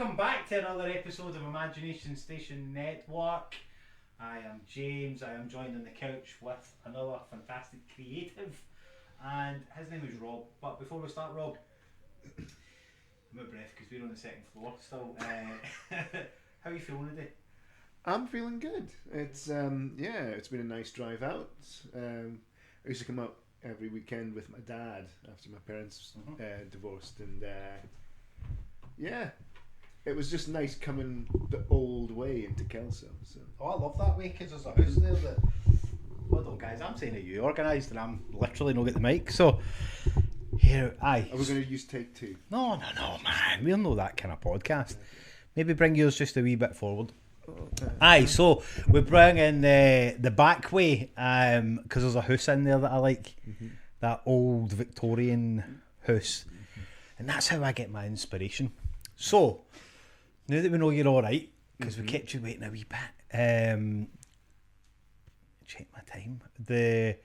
Welcome back to another episode of Imagination Station Network. I am James. I am joined on the couch with another fantastic creative, and his name is Rob. But before we start, Rob, I'm out of breath because we're on the second floor still. How are you feeling today? I'm feeling good. It's it's been a nice drive out. I used to come out every weekend with my dad after my parents divorced, and it was just nice coming the old way into Kelso. So. Oh, I love that way because there's a house there that. Hold on, guys. I'm saying that you organised, and I'm literally not at the mic. So here, aye. Are we going to use take two? No, man. We're not that kind of podcast. Maybe bring yours just a wee bit forward. Aye, so we bring in the back way because there's a house in there that I like, that old Victorian house, and that's how I get my inspiration. So now that we know you're all right, because we kept you waiting a wee bit, check my time. The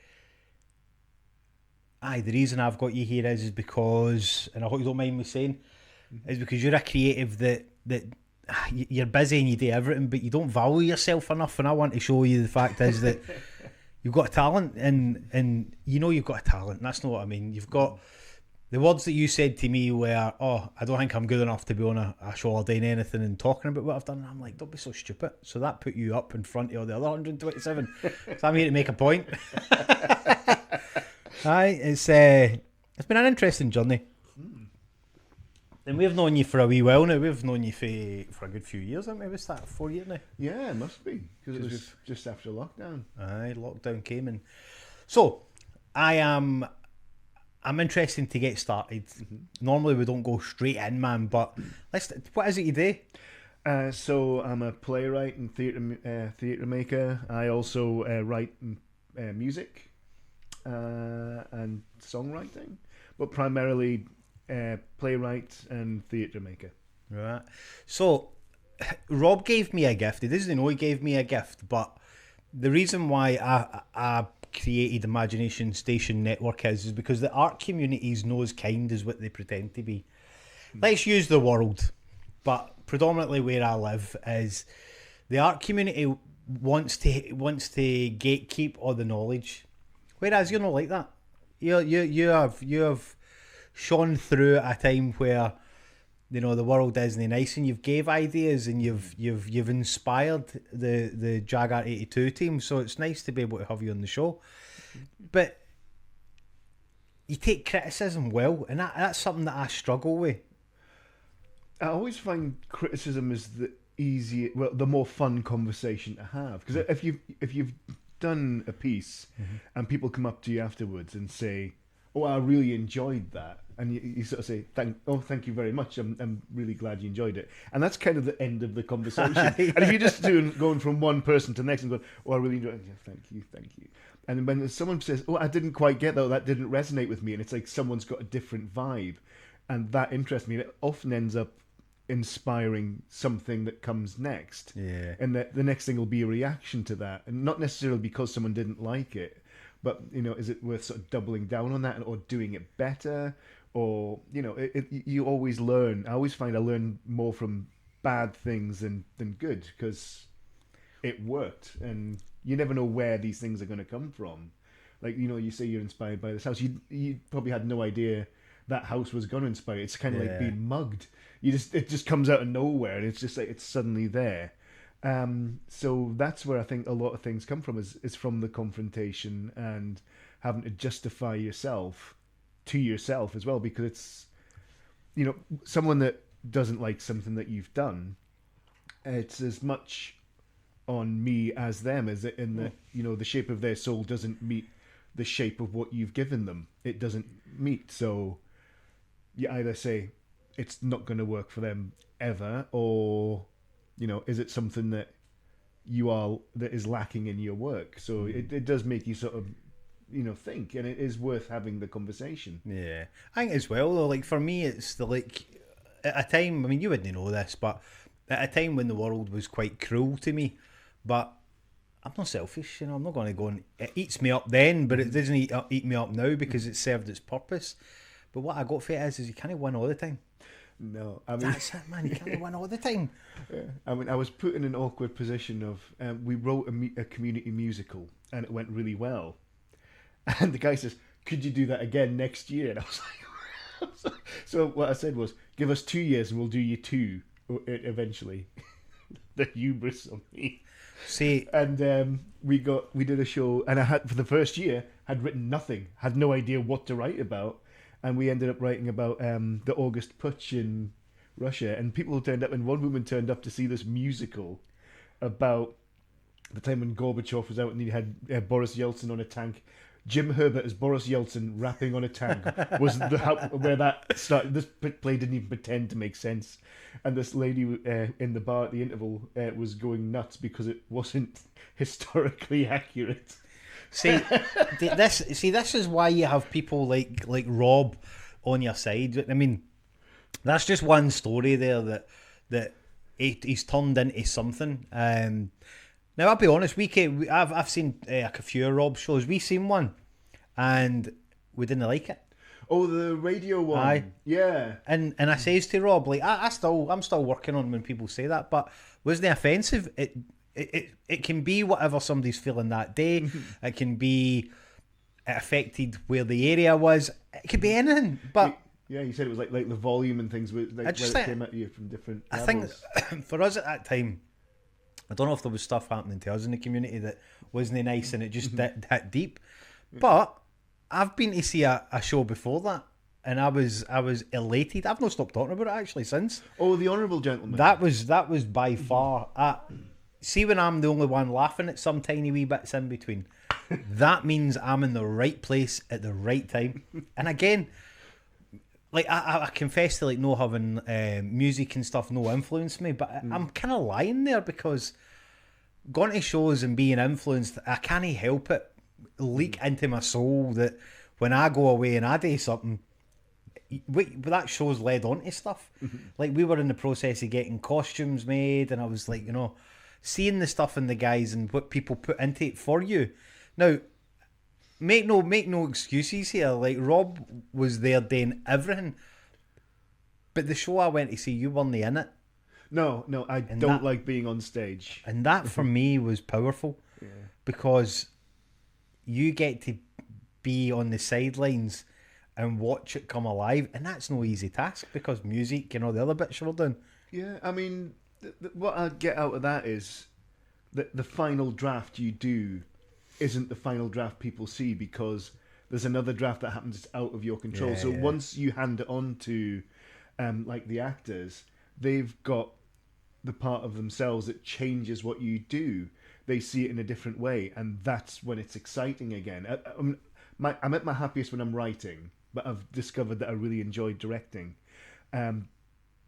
reason I've got you here is because, and I hope you don't mind me saying, is because you're a creative that you're busy and you do everything, but you don't value yourself enough. And I want to show you the fact is that you've got a talent, and you know you've got a talent. And that's not what I mean. You've got the words that you said to me were, "Oh, I don't think I'm good enough to be on a show or doing anything and talking about what I've done." And I'm like, "Don't be so stupid." So that put you up in front of all the other 127. So I'm here to make a point. Aye, it's been an interesting journey. And we've known you for a wee while now. We've known you for a good few years, haven't we? What's that, 4 years now? Yeah, it must be, because it was just after lockdown. Aye, lockdown came in. So, I'm interested to get started. Normally we don't go straight in, man, but what is it you do? So I'm a playwright and theatre maker. I also write music and songwriting, but primarily playwright and theatre maker. Right. So Rob gave me a gift. He doesn't know he gave me a gift, but the reason why I created Imagination Station Network is because the art community is not as kind as what they pretend to be. Let's use the world, but predominantly where I live is the art community wants to gatekeep all the knowledge, whereas you're not like that. You have shone through a time where, you know, the world isn't nice, and you've gave ideas and you've inspired the Jagger 82 team. So it's nice to be able to have you on the show. But you take criticism well, and that's something that I struggle with. I always find criticism is the more fun conversation to have, because if you've done a piece and people come up to you afterwards and say, "Oh, I really enjoyed that," and you sort of say, "Thank you very much. I'm really glad you enjoyed it," and that's kind of the end of the conversation. And if you're just going from one person to the next and going, "Oh, I really enjoyed it," yeah, thank you, and when someone says, "Oh, I didn't quite get that. Or that didn't resonate with me," and it's like someone's got a different vibe, and that interests me. And it often ends up inspiring something that comes next. Yeah, and the next thing will be a reaction to that, and not necessarily because someone didn't like it. But, you know, is it worth sort of doubling down on that, or doing it better? Or, you know, you always learn. I always find I learn more from bad things than good, because it worked. And you never know where these things are going to come from. Like, you know, you say you're inspired by this house. You probably had no idea that house was going to inspire you. It's kind of like being mugged. It just comes out of nowhere, and it's just like it's suddenly there. So that's where I think a lot of things come from, is from the confrontation and having to justify yourself to yourself as well, because it's, you know, someone that doesn't like something that you've done, it's as much on me as them, as in that, you know, the shape of their soul doesn't meet the shape of what you've given them. It doesn't meet. So you either say it's not going to work for them ever, or, you know, is it something that that is lacking in your work? So it does make you sort of, you know, think, and it is worth having the conversation. Yeah, I think as well, though, like for me, it's at a time, I mean, you wouldn't know this, but at a time when the world was quite cruel to me, but I'm not selfish, you know, I'm not going to go and, it eats me up then, but it doesn't eat me up now because it served its purpose. But what I got for it is you can't win all the time. No, I mean, That's it, man. You can't win all the time. yeah. I mean, I was put in an awkward position of we wrote a community musical and it went really well, and the guy says, "Could you do that again next year?" And I was like, so what I said was, "Give us 2 years and we'll do you two eventually." The hubris of me. See, And we did a show, and I had for the first year had written nothing, had no idea what to write about, and we ended up writing about the August Putsch in Russia, and people turned up, and one woman turned up to see this musical about the time when Gorbachev was out, and he had Boris Yeltsin on a tank. Jim Herbert as Boris Yeltsin rapping on a tank was where that started. This play didn't even pretend to make sense, and this lady in the bar at the interval was going nuts because it wasn't historically accurate. See, this is why you have people like Rob on your side. I mean, that's just one story there that he's turned into something. Now I'll be honest, I've seen a few of Rob's shows. We seen one, and we didn't like it. Oh, the radio one. Aye. Yeah. And I says to Rob, like I'm still working on when people say that, but wasn't it offensive? It can be whatever somebody's feeling that day. It can be it affected where the area was. It could be anything. But yeah, you said it was like the volume and things, like where it came at you from different levels. I think for us at that time, I don't know if there was stuff happening to us in the community that wasn't nice and it just hit deep. But I've been to see a show before that, and I was elated. I've not stopped talking about it actually since. Oh, The Honourable Gentleman. That was by far. See, when I'm the only one laughing at some tiny wee bits in between, that means I'm in the right place at the right time. And again, like I confess to like no having music and stuff no influence me, but I'm kind of lying there because going to shows and being influenced, I can't help it leak into my soul that when I go away and I do something, that show's led on to stuff. Like we were in the process of getting costumes made, and I was like, seeing the stuff in the guys and what people put into it for you. Now, make no excuses here. Like Rob was there doing everything, but the show I went to see, you weren't in it. No, I don't like being on stage. And that for me was powerful, because you get to be on the sidelines and watch it come alive, and that's no easy task because music and all the other bits you're doing. Yeah, I mean, what I get out of that is that the final draft you do isn't the final draft people see, because there's another draft that happens out of your control. So once you hand it on to like the actors, they've got the part of themselves that changes what you do. They see it in a different way, and that's when it's exciting again. I'm at my happiest when I'm writing, but I've discovered that I really enjoy directing.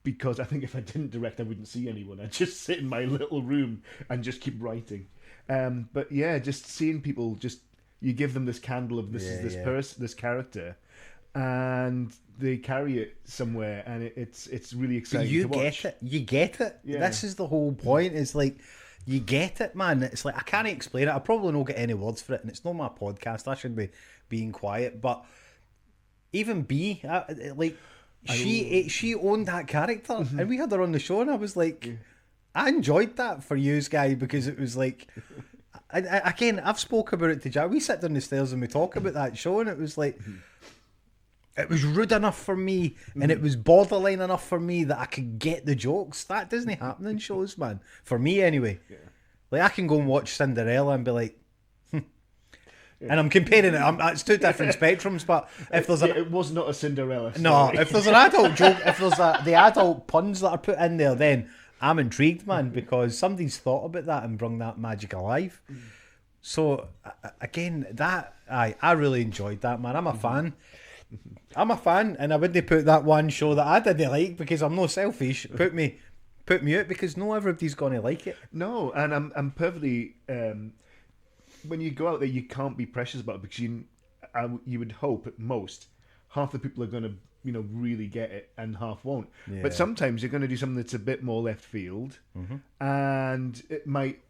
Because I think if I didn't direct, I wouldn't see anyone. I'd just sit in my little room and just keep writing. But yeah, just seeing people, you give them this candle of this character, and they carry it somewhere, and it's really exciting to watch. You get it. Yeah. This is the whole point. It's like you get it, man. It's like I can't explain it. I probably don't get any words for it, and it's not my podcast. I should be being quiet. But even she owned that character, and we had her on the show, and I was like, I enjoyed that for you guys, because it was like, again, I've spoke about it to Jack. We sit down the stairs and we talk about that show, and it was like, it was rude enough for me, and it was borderline enough for me that I could get the jokes. That doesn't happen in shows, man. For me, anyway. Yeah. Like, I can go and watch Cinderella and be like, and I'm comparing it. It's two different spectrums, but if there's it was not a Cinderella story. No, if there's an adult joke, if there's the adult puns that are put in there, then I'm intrigued, man, because somebody's thought about that and brought that magic alive. So again, I really enjoyed that, man. I'm a fan. I'm a fan, and I wouldn't put that one show that I didn't like, because I'm no selfish. Put me out, because no everybody's gonna like it. No, and I'm perfectly. When you go out there, you can't be precious about it, because you would hope at most half the people are going to really get it and half won't. Yeah. But sometimes you're going to do something that's a bit more left field, and it might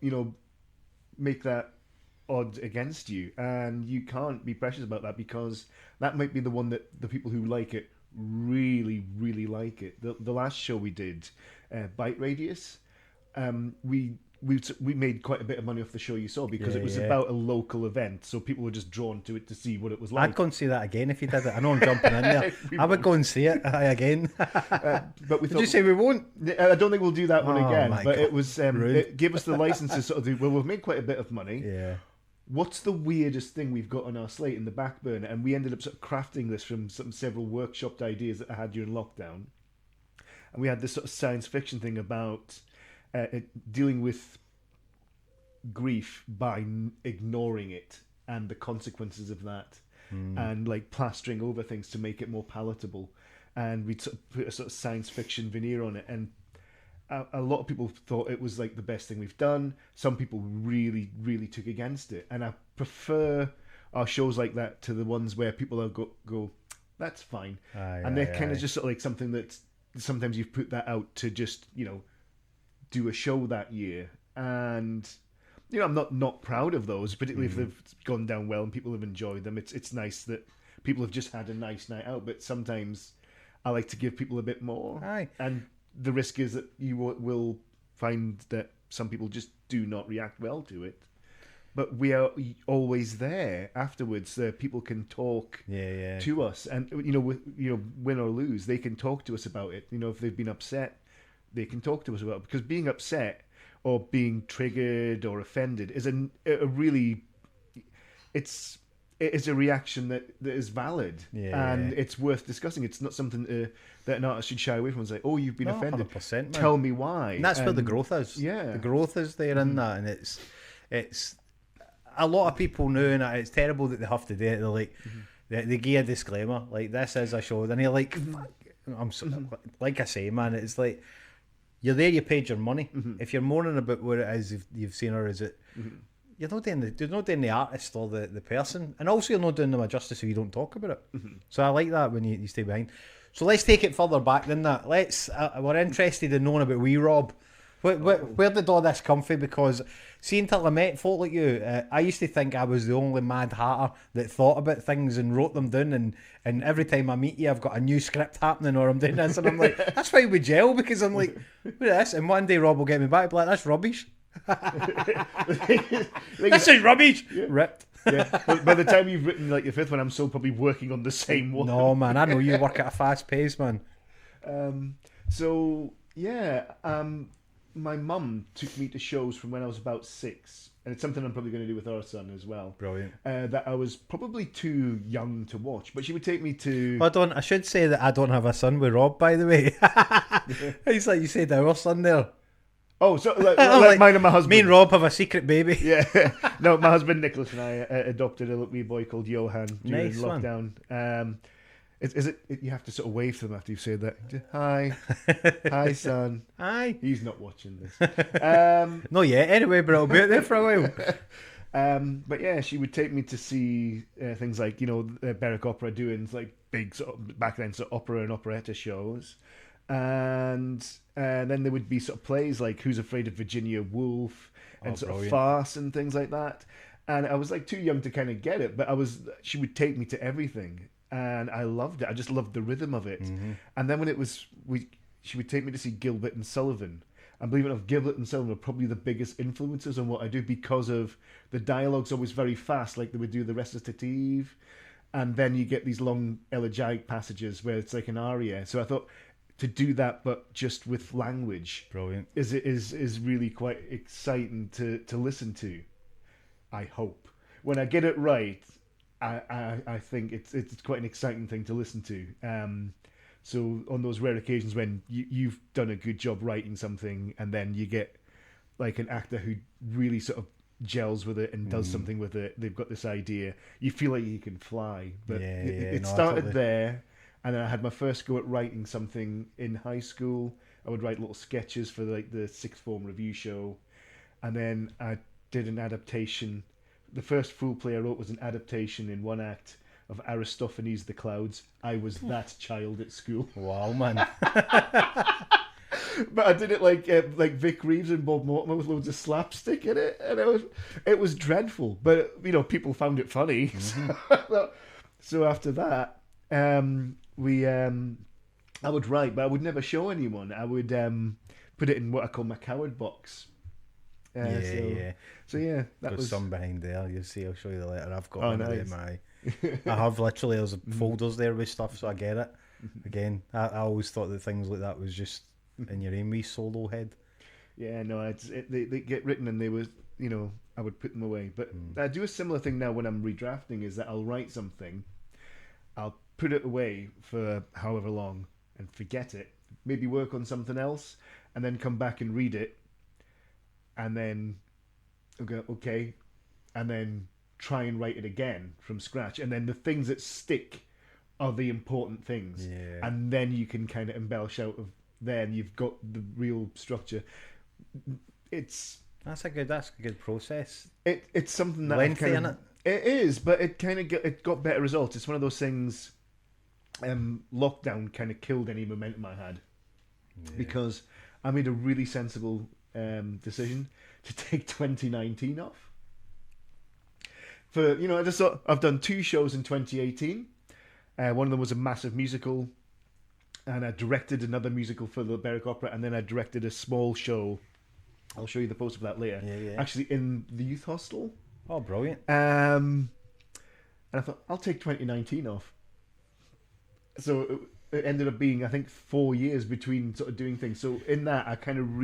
make that odds against you, and you can't be precious about that, because that might be the one that the people who like it really, really like it. The last show we did, Bite Radius, we made quite a bit of money off the show you saw because Yeah, it was yeah. about a local event, so people were just drawn to it to see what it was I'd like. go and see that again if you did it. I know I'm jumping in there. We I would won't. go and see it again. But we Did thought, you say we won't? I don't think we'll do that one Oh, again. my But God. it was Rude. it gave us the license to sort of do. Well, we've made quite a bit of money. Yeah. What's the weirdest thing we've got on our slate in the back burner? And we ended up sort of crafting this from several workshopped ideas that I had during lockdown. And we had this sort of science fiction thing about dealing with grief by ignoring it and the consequences of that, and like plastering over things to make it more palatable. And we sort of put a sort of science fiction veneer on it, and a lot of people thought it was like the best thing we've done. Some people really, really took against it, and I prefer our shows like that to the ones where people are go that's fine, and they're kind of just sort of like something that sometimes you've put that out to just do a show that year, and I'm not proud of those, particularly if they've gone down well and people have enjoyed them. It's nice that people have just had a nice night out, but sometimes I like to give people a bit more, and the risk is that you will find that some people just do not react well to it. But we are always there afterwards. People can talk to us, and win or lose, they can talk to us about it. If they've been upset, they can talk to us about it, because being upset or being triggered or offended is a really it is a reaction that is valid, and it's worth discussing. It's not something that an artist should shy away from and say, "Oh, you've been offended. 100%, man. Tell me why." And that's where the growth is. Yeah, the growth is there in that, and it's a lot of people know, and it's terrible that they have to do it. They're like, they give a disclaimer like, "This is a show," and you're like, "Fuck." Like I say, man, it's like you're there, you paid your money. If you're moaning about what it is you've seen, or is it? You're not doing the artist or the person, and also you're not doing them a justice if you don't talk about it. So I like that when you stay behind. So let's take it further back than that. We're interested in knowing about wee Rob. Where did all this come from? Because see, until I met folk like you, I used to think I was the only mad hatter that thought about things and wrote them down, and every time I meet you, I've got a new script happening, or I'm doing this, and I'm like, that's why we gel, because I'm like, what is this? And one day Rob will get me back, be like, that's rubbish. This is rubbish. Ripped. But by the time you've written like your fifth one, I'm still probably working on the same one. No, man, I know you work at a fast pace, man. My mum took me to shows from when I was about 6, and it's something I'm probably going to do with our son as well. Brilliant. That I was probably too young to watch, but she would take me to. I should say that I don't have a son with Rob, by the way. He's like you said, our son there. Oh, so like mine and my husband. Me and Rob have a secret baby. Yeah, no, my husband Nicholas and I adopted a little wee boy called Johan during Nice lockdown. Is it? You have to sort of wave to them after you've said that. Hi, hi, son. Aye. He's not watching this. Not yet. Anyway, but I'll be out there for a while. But yeah, she would take me to see things like Berwick Opera doing like big sort of back then sort of opera and operetta shows, and then there would be sort of plays like Who's Afraid of Virginia Woolf and sort of farce and things like that. And I was like too young to kind of get it, but she would take me to everything. And I loved it. I just loved the rhythm of it. And then when it was, she would take me to see Gilbert and Sullivan. And believe it or not, Gilbert and Sullivan are probably the biggest influences on what I do, because of the dialogue's always very fast, like they would do the recitative. And then you get these long elegiac passages where it's like an aria. So I thought to do that, but just with language, brilliant, is really quite exciting to listen to. I hope when I get it right. I think it's quite an exciting thing to listen to. So on those rare occasions when you've done a good job writing something, and then you get like an actor who really sort of gels with it and does something with it, they've got this idea, you feel like you can fly. But it started totally there, and then I had my first go at writing something in high school. I would write little sketches for like the sixth form review show, and then I did an adaptation. The first full play I wrote was an adaptation in one act of Aristophanes' The Clouds. I was that child at school. Wow, man. But I did it like Vic Reeves and Bob Mortimer with loads of slapstick in it, and it was dreadful. But people found it funny. So after that, I would write, but I would never show anyone. I would put it in what I call my coward box. Yeah, So, yeah. so yeah, that Got was. some behind there. You see, I'll show you the letter I've got Oh, in nice. there. I have literally there's folders there with stuff, so I get it. Again, I always thought that things like that was just in your own wee solo head. Yeah, no, they get written and they was, I would put them away. But I do a similar thing now when I'm redrafting, is that I'll write something, I'll put it away for however long and forget it, maybe work on something else, and then come back and read it, and then go, okay, and then try and write it again from scratch. And then the things that stick are the important things. Yeah. And then you can kind of embellish out of there and you've got the real structure. That's a good process. It's something that Lengthy, I've kind innit? of, it is, but it got better results. It's one of those things. Lockdown kind of killed any momentum I had, because I made a really sensible decision to take 2019 off. I just thought I've done 2 shows in 2018. One of them was a massive musical, and I directed another musical for the Berwick Opera, and then I directed a small show. I'll show you the poster for that later. Yeah. Actually, in the youth hostel. Oh, brilliant. And I thought, I'll take 2019 off. So it ended up being, I think, 4 years between sort of doing things. So in that, I kind of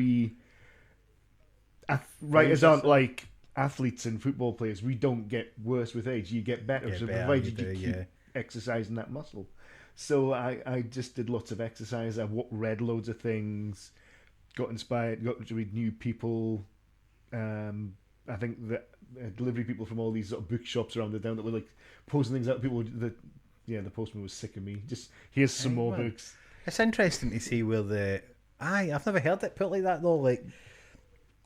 writers aren't like athletes and football players. We don't get worse with age. You get better. Get so better, provided you you do, keep exercising that muscle. So I just did lots of exercise. I read loads of things, got inspired, got to read new people. I think that delivery people from all these sort of bookshops around the town that were like posting things out. The postman was sick of me. Just here's some more books. It's interesting to see where I've never heard it put like that though. Like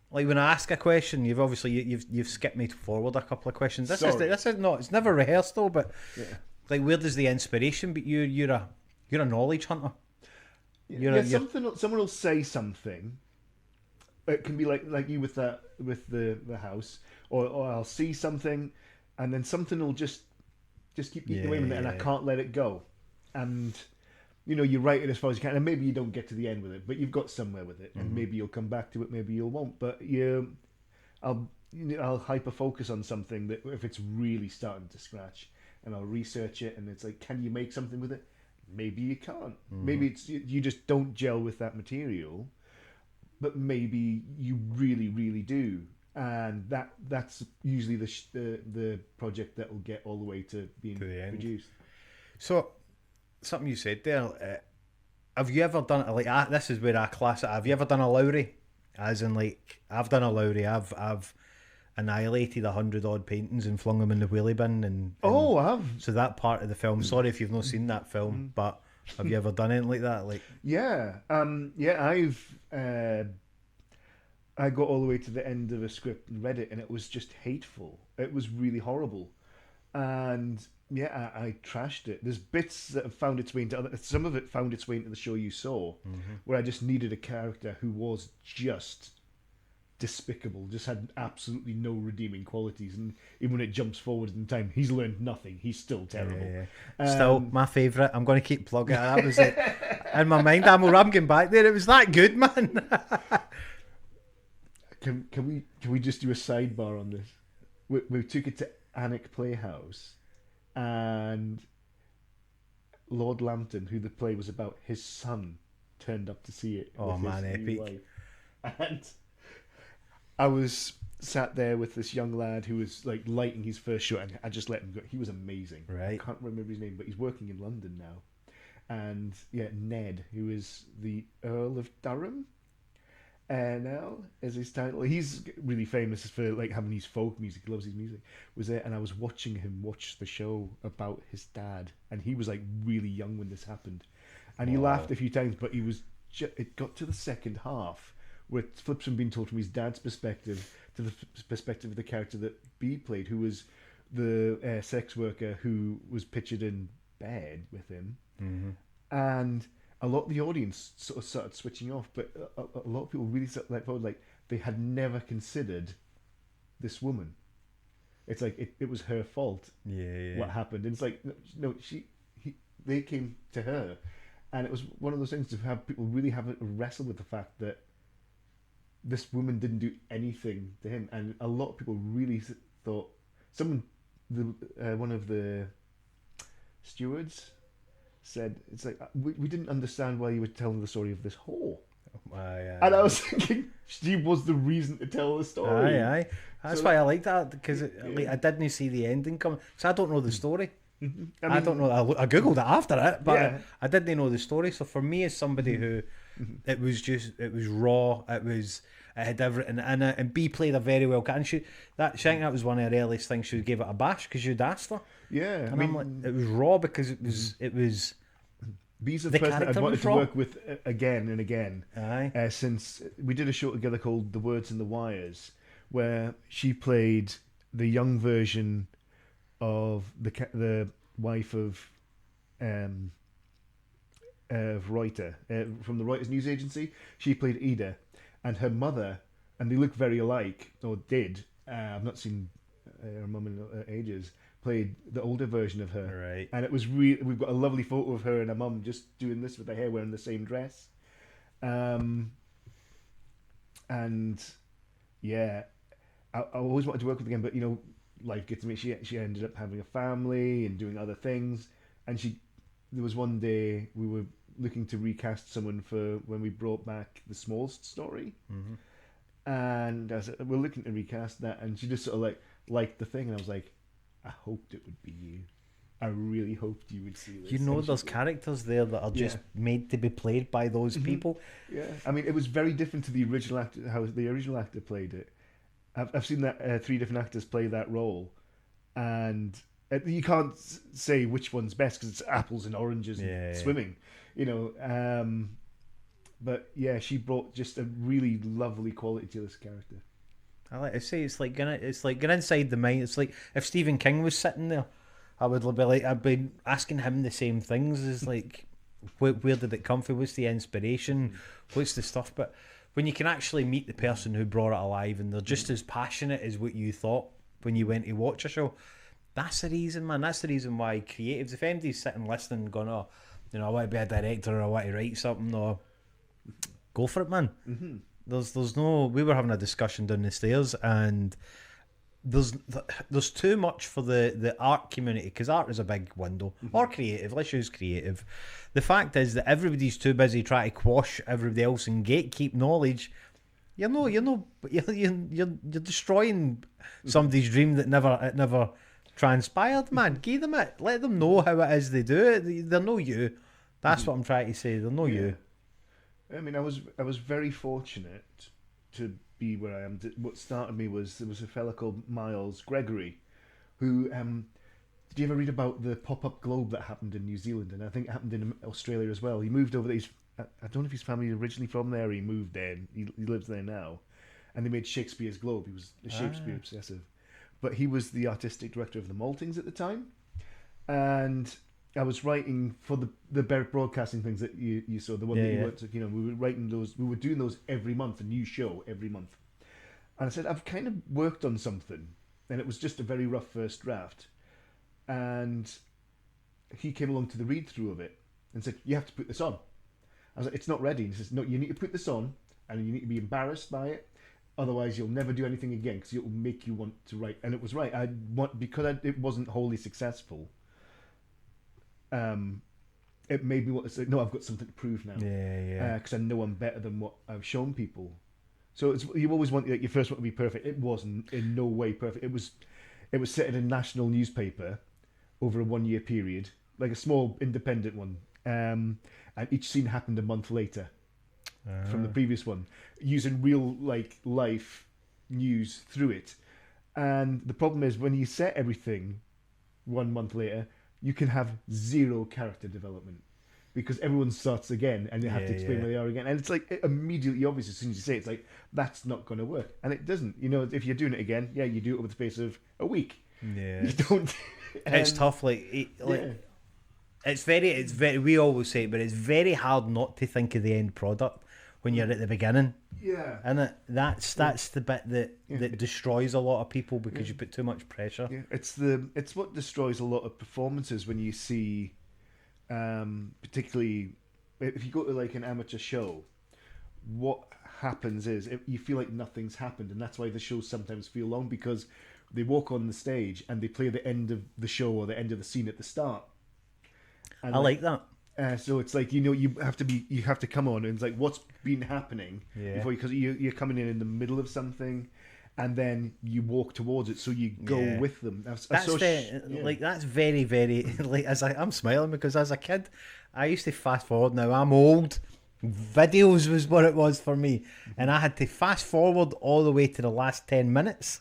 when I ask a question, you've skipped me forward a couple of questions. This is not. It's never rehearsed though. But like, where does the inspiration? But you're a knowledge hunter. Someone will say something. It can be like you with the house, or I'll see something, and then something will just keep eating away with it, and I can't let it go. And you write it as far as you can, and maybe you don't get to the end with it, but you've got somewhere with it, and maybe you'll come back to it, maybe you won't. But I'll hyper focus on something that if it's really starting to scratch, and I'll research it, and it's like, can you make something with it? Maybe you can't. Maybe it's you just don't gel with that material, but maybe you really, really do. And that's usually the project that will get all the way to being produced. So, something you said there. Have you ever done it this is where I class it? Have you ever done a Lowry? As in, like, I've done a Lowry. I've annihilated 100 odd paintings and flung them in the wheelie bin. And I have. So that part of the film. Sorry if you've not seen that film, but have you ever done anything like that? Like, I've. I got all the way to the end of a script and read it, and it was just hateful. It was really horrible, and I trashed it. There's bits that have found its way into some of it found its way into the show you saw, where I just needed a character who was just despicable, just had absolutely no redeeming qualities, and even when it jumps forward in time, he's learned nothing. He's still terrible. Still my favourite. I'm going to keep plugging it. That was it. In my mind, I'm getting back there. It was that good, man. Can we just do a sidebar on this? We took it to Annick Playhouse, and Lord Lambton, who the play was about, his son turned up to see it. Oh man, epic! Wife. And I was sat there with this young lad who was like lighting his first shot, and I just let him go. He was amazing. Right. I can't remember his name, but he's working in London now. And Ned, who is the Earl of Durham. Now is his title. He's really famous for like having his folk music. He loves his music. Was there, and I was watching him watch the show about his dad, and he was like really young when this happened, and he laughed a few times. But he was. It got to the second half where it flips from being told from his dad's perspective to the perspective of the character that B played, who was the sex worker who was pictured in bed with him, and a lot of the audience sort of started switching off, but a lot of people really felt like they had never considered this woman. It's like it was her fault. Yeah. What happened? And it's like no, they came to her, and it was one of those things to have people really have a wrestle with the fact that this woman didn't do anything to him, and a lot of people really thought someone, one of the stewards said, it's like we didn't understand why you were telling the story of this whore. And I was thinking she was the reason to tell the story. Aye. That's why I like that, because I didn't see the ending coming, so I don't know the story. I don't know. I googled it after it, but I didn't know the story. So for me, as somebody who, it was raw. It had everything in it, and B played a very well. And I think that was one of the earliest things she gave it a bash because you'd asked her. Yeah, and I'm like, it was raw because it was. B's the person I've wanted to work with again and again. Aye. Since we did a show together called The Words and the Wires, where she played the young version of the wife of Reuter from the Reuters news agency. She played Ida, and her mother, and they look very alike, or did. I've not seen her mum in ages. Played the older version of her, right? And it was we've got a lovely photo of her and her mum just doing this with their hair, wearing the same dress. And yeah, I always wanted to work with her again, but life gets to me. She ended up having a family and doing other things, and there was one day we were looking to recast someone for when we brought back the Smalls story, and I said, we're looking to recast that, and she just sort of liked the thing, and I was like, I hoped it would be you. I really hoped you would see this. There's characters there that are just made to be played by those people. Yeah, I mean, it was very different to the original actor, how the original actor played it. I've seen that 3 different actors play that role, and you can't say which one's best because it's apples and oranges and swimming, But yeah, she brought just a really lovely quality to this character. I like to say it's like going inside the mind. It's like if Stephen King was sitting there, I'd be asking him the same things. As like, where did it come from? What's the inspiration? What's the stuff? But when you can actually meet the person who brought it alive, and they're just as passionate as what you thought when you went to watch a show, that's the reason, man. That's the reason why creatives, if anybody's sitting listening, going, I want to be a director, or I want to write something, or go for it, man. Mm-hmm. There's no. We were having a discussion down the stairs, and there's too much for the art community, because art is a big window, or creative. Let's use creative. The fact is that everybody's too busy trying to quash everybody else and gatekeep knowledge. You're destroying somebody's dream that never transpired, man. Give them it. Let them know how it is they do it. They're no you. That's what I'm trying to say. They're no you. I mean, I was very fortunate to be where I am. What started me was there was a fella called Miles Gregory, who did you ever read about the pop-up globe that happened in New Zealand, and I think it happened in Australia as well. He moved over there. I don't know if his family originally from there. He moved there. He lives there now, and they made Shakespeare's Globe. He was a Shakespeare obsessive, but he was the artistic director of the Maltings at the time, and I was writing for the broadcasting things that you saw, the one that you worked at, we were writing those, we were doing those every month, a new show every month. And I said, I've kind of worked on something, and it was just a very rough first draft. And he came along to the read through of it and said, you have to put this on. I was like, it's not ready. And he says, no, you need to put this on, and you need to be embarrassed by it. Otherwise, you'll never do anything again, because it will make you want to write. And it was right. It wasn't wholly successful. It made me want to say, no, I've got something to prove now. Because I know I'm better than what I've shown people. So you always want, your first one to be perfect. It wasn't in no way perfect. It was set in a national newspaper over a 1-year period, like a small independent one. And each scene happened a month later from the previous one, using real life news through it. And the problem is, when you set everything 1 month later, you can have 0 character development, because everyone starts again and you have to explain where they are again. And it's like immediately obvious as soon as you say it, it's like, that's not going to work. And it doesn't. If you're doing it again, you do it over the space of a week. Yeah. You don't. It's tough. It's very, we always say it, but it's very hard not to think of the end product when you're at the beginning. Yeah. And that's the bit that destroys a lot of people, because you put too much pressure. Yeah. It's what destroys a lot of performances when you see Particularly if you go to like an amateur show, what happens is you feel like nothing's happened, and that's why the shows sometimes feel long, because they walk on the stage and they play the end of the show or the end of the scene at the start, and I like that. so it's like you have to come on and it's like what's been happening before, because you're coming in the middle of something, and then you walk towards it, so you go with them. That's very very like I'm smiling because as a kid I used to fast forward. Now I'm old. Videos was what it was for me, and I had to fast forward all the way to the last 10 minutes,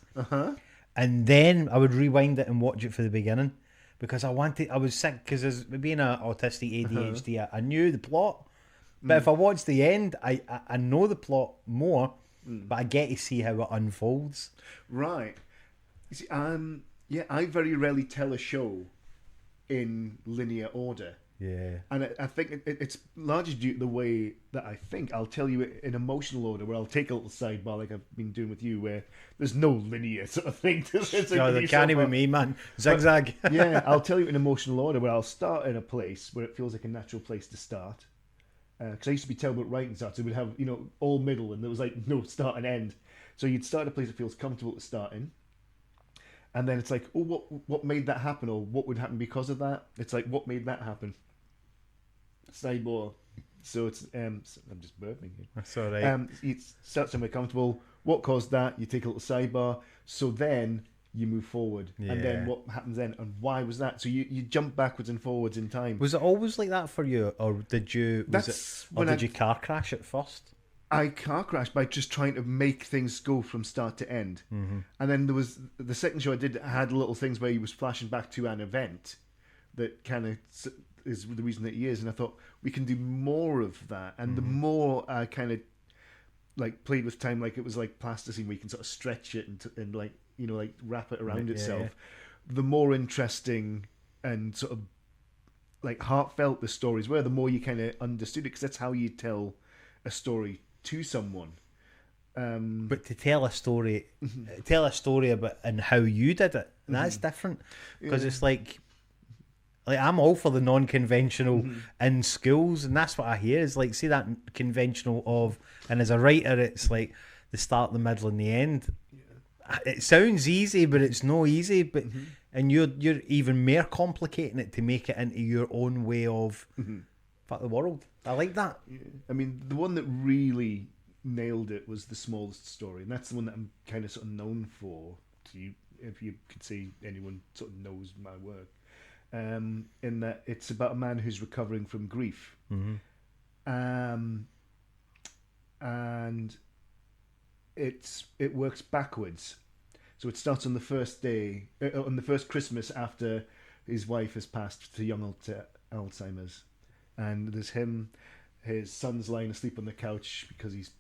and then I would rewind it and watch it for the beginning, because I was sick, because as being an autistic ADHD, I knew the plot, but if I watch the end, I know the plot more, but I get to see how it unfolds. Right. You see, I very rarely tell a show in linear order. Yeah. And I think it's largely due to the way that I think. I'll tell you it in emotional order, where I'll take a little sidebar like I've been doing with you, where there's no linear sort of thing to it. No, they can't with me, man. Zigzag. But, yeah, I'll tell you in emotional order, where I'll start in a place where it feels like a natural place to start. Because I used to be terrible at writing starts. It would have, all middle, and there was like no start and end. So you'd start in a place that feels comfortable to start in. And then it's like, oh, what made that happen? Or what would happen because of that? It's like, what made that happen? Sidebar. So it's I'm just burping here. That's all right. It starts somewhere comfortable. What caused that? You take a little sidebar. So then you move forward, and then what happens then, and why was that? So you jump backwards and forwards in time. Was it always like that for you, or did you? Did you car crash at first? I car crashed by just trying to make things go from start to end, and then there was the second show I did had little things where he was flashing back to an event that kind of is the reason that he is, and I thought we can do more of that. And the more I kind of like played with time, like it was like plasticine, where you can sort of stretch it and like like wrap it around itself, the more interesting and sort of like heartfelt the stories were, the more you kind of understood it, because that's how you tell a story to someone. But to tell a story about and how you did it, that's different, because it's like I'm all for the non-conventional in schools, and that's what I hear is like, see that conventional of, and as a writer it's like the start, the middle and the end. It sounds easy, but it's no easy, but and you're even more complicating it to make it into your own way of fuck the world. I like that. I mean, the one that really nailed it was The Smallest Story, and that's the one that I'm kind of sort of known for, to you, if you could say anyone sort of knows my work. In that it's about a man who's recovering from grief, and it works backwards. So it starts on the first day, on the first Christmas after his wife has passed to young Alzheimer's, and there's him, his son's lying asleep on the couch because he's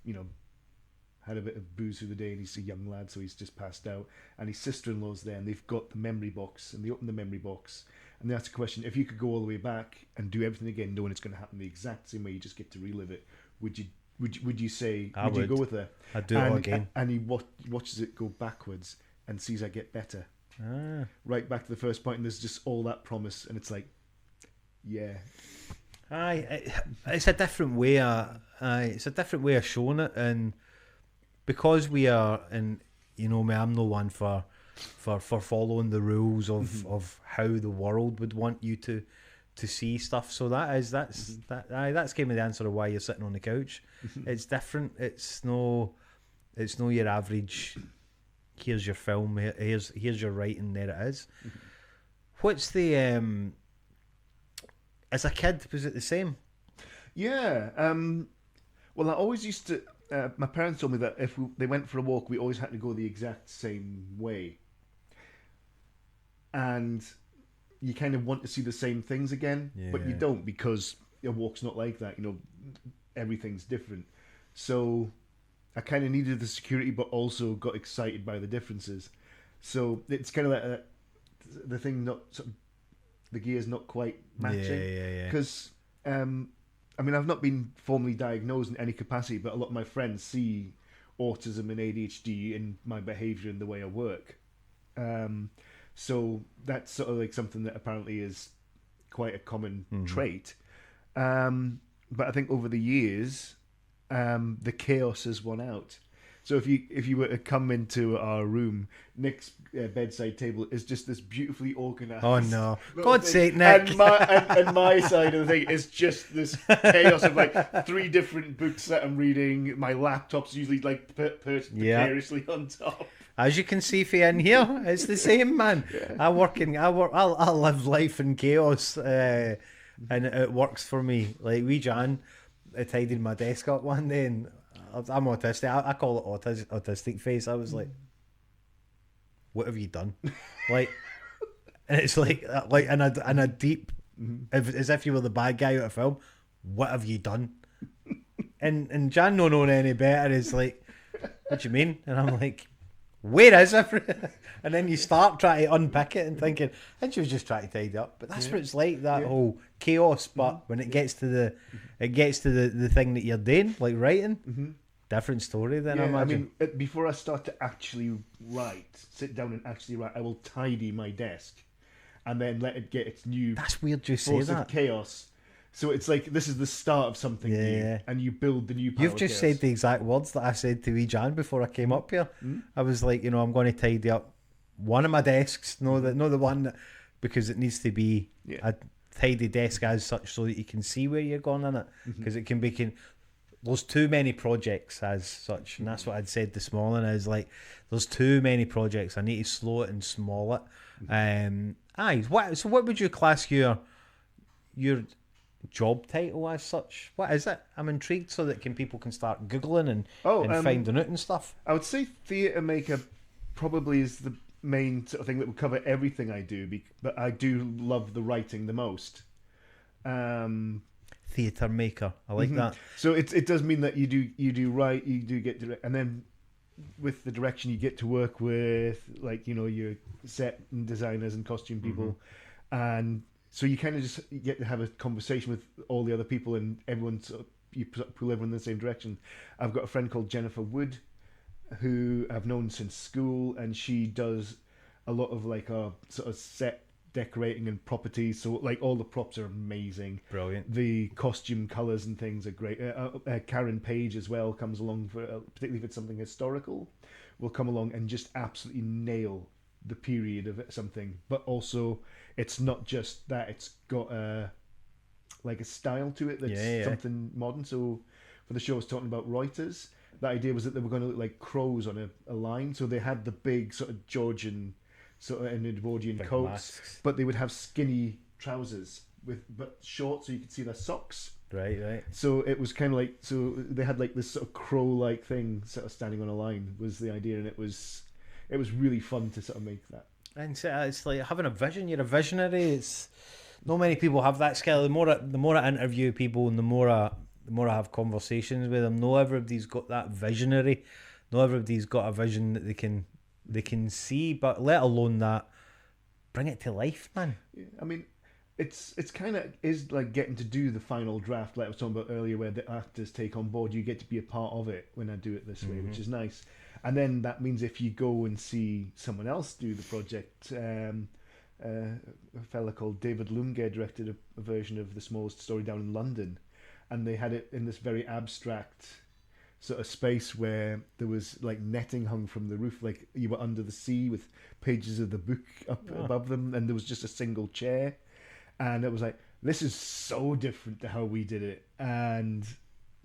had a bit of booze through the day, and he's a young lad, so he's just passed out, and his sister-in-law's there, and they've got the memory box, and they open the memory box, and they ask a question: if you could go all the way back and do everything again, knowing it's going to happen the exact same way, you just get to relive it, would you say, would you go with her? I'd do it again. And he watches it go backwards and sees I get better. Right back to the first point, and there's just all that promise, and it's like, yeah. It's a different way. It's a different way of showing it, and because we are, and me, I'm no one for following the rules of how the world would want you to see stuff. So that's gave me the answer of why you're sitting on the couch. It's different. It's no your average. Here's your film. Here's your writing. There it is. What's the as a kid, was it the same? Yeah. Well, I always used to. My parents told me that if they went for a walk, we always had to go the exact same way. And you kind of want to see the same things again, but you don't, because a walk's not like that. Everything's different. So I kind of needed the security, but also got excited by the differences. So it's kind of like the thing, not sort of, the gears not quite matching. Because I mean, I've not been formally diagnosed in any capacity, but a lot of my friends see autism and ADHD in my behaviour and the way I work. So that's sort of like something that apparently is quite a common trait. But I think over the years, the chaos has won out. So if you were to come into our room, Nick's bedside table is just this beautifully organised. Oh no! little God's thing. sake, Nick! And my side of the thing is just this chaos of like 3 different books that I'm reading. My laptop's usually like perched precariously on top. As you can see for in here, it's the same, man. Yeah. I live life in chaos, and it works for me. Like wee Jan, I tidied my desk up one day, and I'm autistic. I call it autistic face. I was like, "What have you done?" Like, and it's like in a deep, as if you were the bad guy out of film. What have you done? And Jan, not knowing any better, is like, "What do you mean?" And I'm like, where is everything? And then you start trying to unpick it and thinking, and she was just trying to tidy up. But that's what it's like, that whole chaos. But when it gets to the thing that you're doing, like writing, different story then, I imagine. I mean, before I start to actually sit down and actually write, I will tidy my desk and then let it get its new That's weird you say force that. of chaos. So it's like this is the start of something new, and you build the new power. You've just said the exact words that I said to wee Jan before I came up here. I was like, I'm going to tidy up one of my desks, no the one that, because it needs to be a tidy desk as such, so that you can see where you're going in it, because it can be there's too many projects as such, and that's what I'd said this morning, is like there's too many projects. I need to slow it and small it. So what would you class your job title as such? What is it? I'm intrigued, so that people can start googling and finding out and stuff. I would say theatre maker probably is the main sort of thing that would cover everything I do, but I do love the writing the most. Theatre maker, I like that. So it does mean that you do write, you do get direct, and then with the direction you get to work with, like, your set and designers and costume people, and so you kind of just get to have a conversation with all the other people, and everyone you pull everyone in the same direction. I've got a friend called Jennifer Wood, who I've known since school, and she does a lot of like sort of set decorating and properties. So like all the props are amazing, brilliant. The costume colours and things are great. Karen Page as well comes along for particularly if it's something historical, will come along and just absolutely nail the period of something, but also it's not just that, it's got a style to it that's something modern. So for the show I was talking about Reuters, the idea was that they were going to look like crows on a line, so they had the big sort of Georgian sort of and Edwardian coats, masks, but they would have skinny trousers but short, so you could see their socks. Right. So it was kind of like, so they had like this sort of crow-like thing sort of standing on a line was the idea, and it was really fun to sort of make that. And it's like having a vision. You're a visionary. It's not many people have that skill. The more I interview people, and the more I have conversations with them, not everybody's got that visionary. Not everybody's got a vision that they can see, but let alone that, bring it to life, man. Yeah, I mean, it's kind of is like getting to do the final draft, like I was talking about earlier, where the actors take on board. You get to be a part of it when I do it this way, which is nice. And then that means if you go and see someone else do the project, a fella called David Lumge directed a version of The Smallest Story down in London, and they had it in this very abstract sort of space where there was like netting hung from the roof, like you were under the sea with pages of the book up above them, and there was just a single chair, and it was like, this is so different to how we did it. And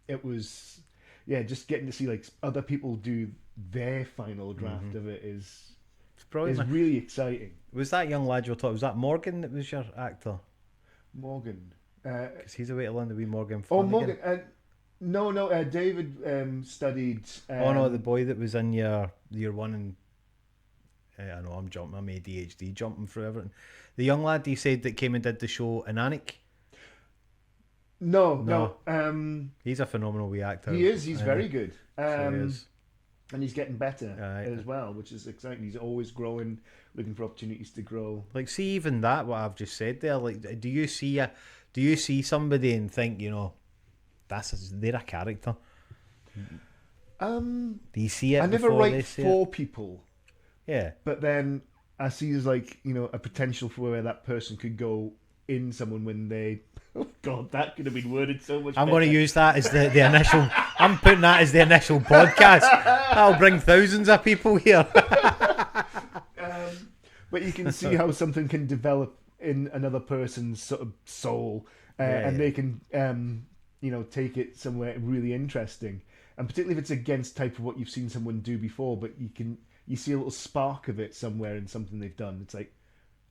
it was just getting to see like other people do their final draft of it is really exciting. Was that young lad you were talking, was that Morgan that was your actor? Morgan, because he's away to London, wee Morgan Flynn. Morgan. No, David studied. The boy that was in your one, and I know I'm ADHD jumping through everything. The young lad you said that came and did the show in Anik. No. He's a phenomenal wee actor. He is. He's very good. So he is. And he's getting better as well, which is exciting. He's always growing, looking for opportunities to grow. Like, see, even that, what I've just said there, like, do you see somebody and think, they're a character? Do you see it? I never write for people. Yeah. But then I see as like, a potential for where that person could go in someone when they. Oh God, that could have been worded so much. I'm better. going to use that as the initial. I'm putting that as the initial podcast. That'll bring thousands of people here. But you can see how something can develop in another person's sort of soul, and they can, take it somewhere really interesting. And particularly if it's against type of what you've seen someone do before, but you see a little spark of it somewhere in something they've done. It's like,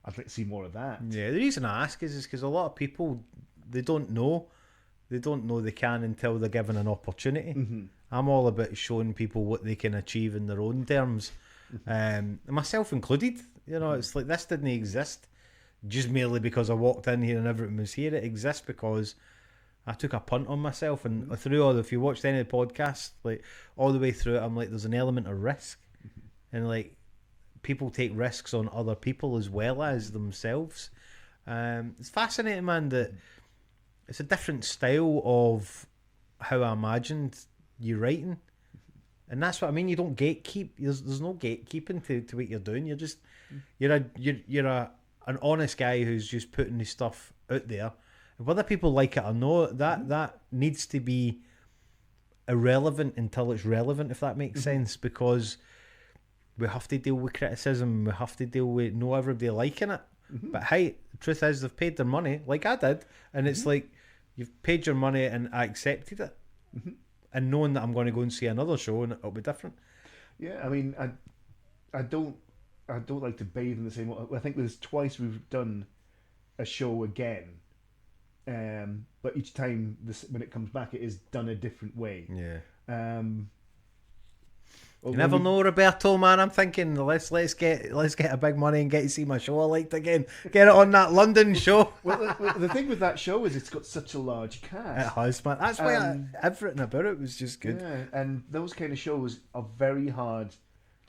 I'd like to see more of that. Yeah, the reason I ask is because a lot of people, they don't know they can until they're given an opportunity. Mm-hmm. I'm all about showing people what they can achieve in their own terms, myself included. It's like this didn't exist just merely because I walked in here and everything was here. It exists because I took a punt on myself, and through if you watched any of the podcasts, like all the way through it, I'm like, there's an element of risk, and like people take risks on other people as well as themselves. It's fascinating, man, that it's a different style of how I imagined you writing, and that's what I mean. You don't gatekeep. There's no gatekeeping to what you're doing. You're an honest guy who's just putting his stuff out there. Whether people like it or not, that needs to be irrelevant until it's relevant, if that makes sense, because we have to deal with criticism, we have to deal with not everybody liking it. But hey, the truth is they've paid their money, like I did, and it's like, you've paid your money and I accepted it. And knowing that I'm going to go and see another show and it'll be different. Yeah, I mean, I don't like to bathe in the same water. I think there's twice we've done a show again. But each time when it comes back, it is done a different way. Yeah. You never know, Roberto, man. I'm thinking let's get a big money and get to see my show I liked again. Get it on that London show. Well, the thing with that show is it's got such a large cast. It has, man. That's why everything about it was just good. Yeah, and those kind of shows are very hard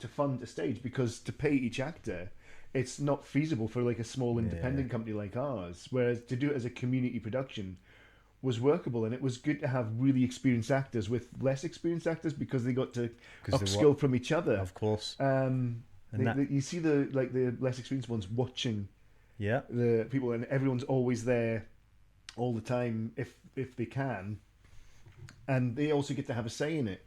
to fund to stage because to pay each actor, it's not feasible for like a small independent company like ours. Whereas to do it as a community production was workable, and it was good to have really experienced actors with less experienced actors because they got to upskill from each other. Of course. You see the less experienced ones watching the people, and everyone's always there all the time if they can, and they also get to have a say in it.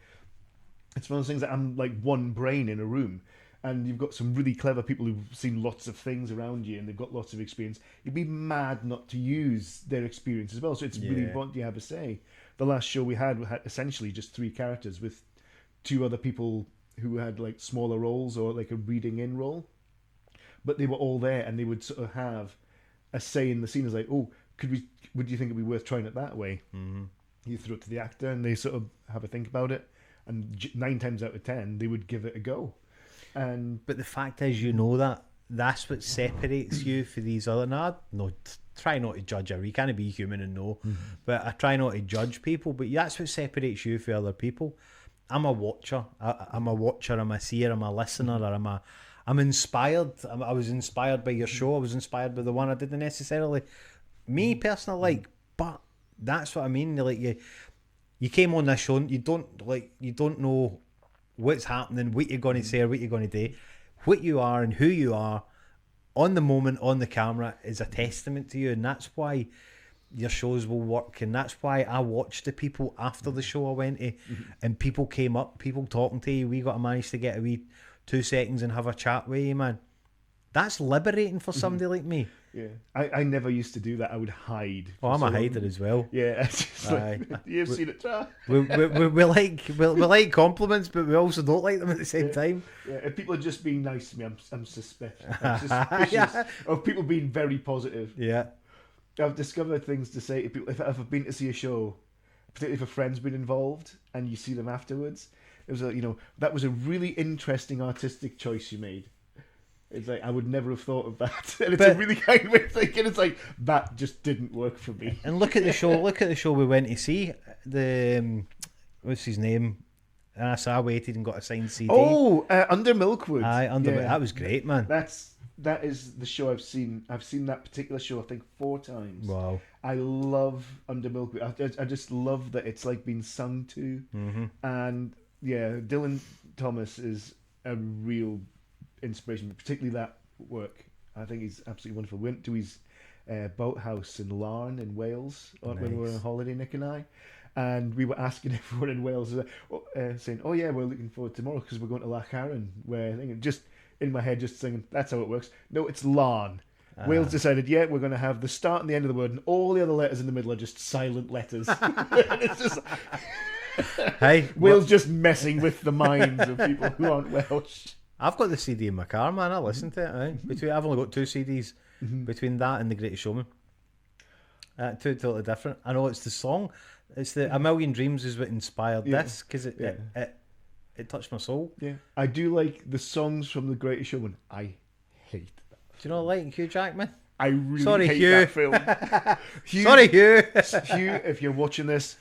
It's one of those things that I'm like one brain in a room, and you've got some really clever people who've seen lots of things around you and they've got lots of experience. You'd be mad not to use their experience as well. So it's really important you have a say. The last show we had essentially just 3 characters with 2 other people who had like smaller roles or like a reading in role. But they were all there and they would sort of have a say in the scene. It's like, oh, would you think it'd be worth trying it that way? Mm-hmm. You throw it to the actor and they sort of have a think about it. And 9 times out of 10, they would give it a go. But the fact is, that's what separates you for these other. Try not to judge her. You can't be human and know. Mm-hmm. But I try not to judge people. But that's what separates you from other people. I'm a watcher. I'm a seer. I'm a listener. Or I'm inspired. I was inspired by your show. I was inspired by the one I didn't necessarily me personally like. But that's what I mean. Like you came on this show. You don't know what's happening, what you're going to say or what you're going to do. What you are and who you are on the moment, on the camera, is a testament to you, and that's why your shows will work, and that's why I watched the people after the show I went to, and people came up, people talking to you, we got to manage to get a wee 2 seconds and have a chat with you, man. That's liberating for somebody like me. Yeah, I never used to do that. I would hide. Oh, I'm a hider as well. Yeah, it's just like, you've seen it try. We like compliments, but we also don't like them at the same time. Yeah, if people are just being nice to me, I'm suspicious of people being very positive. Yeah, I've discovered things to say to people. If I've been to see a show, particularly if a friend's been involved, and you see them afterwards, it was that was a really interesting artistic choice you made. It's like, I would never have thought of that. And it's a really kind way of thinking. It's like, that just didn't work for me. And look at the show we went to see. The what's his name? And I waited and got a signed CD. Oh, Under Milkwood. That was great, man. That is the show I've seen. I've seen that particular show, I think, 4 times. Wow. I love Under Milkwood. I just love that it's like being sung to. Mm-hmm. And yeah, Dylan Thomas is a real inspiration, particularly that work. I think he's absolutely wonderful. We went to his boathouse in Larne in Wales when we were Nice. on holiday, Nick and I. And we were asking everyone in Wales, saying, "Oh yeah, we're looking forward to tomorrow because we're going to Lochcarron." Where I think just in my head, just singing, "That's how it works." No, it's Larne. Wales decided, yeah, we're going to have the start and the end of the word, and all the other letters in the middle are just silent letters. And it's just Hey, Wales just messing with the minds of people who aren't Welsh. I've got the CD in my car, man. I listen to it. I've only got 2 CDs between that and The Greatest Showman. Two totally different. I know it's the song. It's the A Million Dreams is what inspired this because it touched my soul. Yeah, I do like the songs from The Greatest Showman. I hate them. Do you not like Hugh Jackman? I really Sorry, hate Hugh. that film. Hugh, Sorry, Hugh. Hugh, if you're watching this,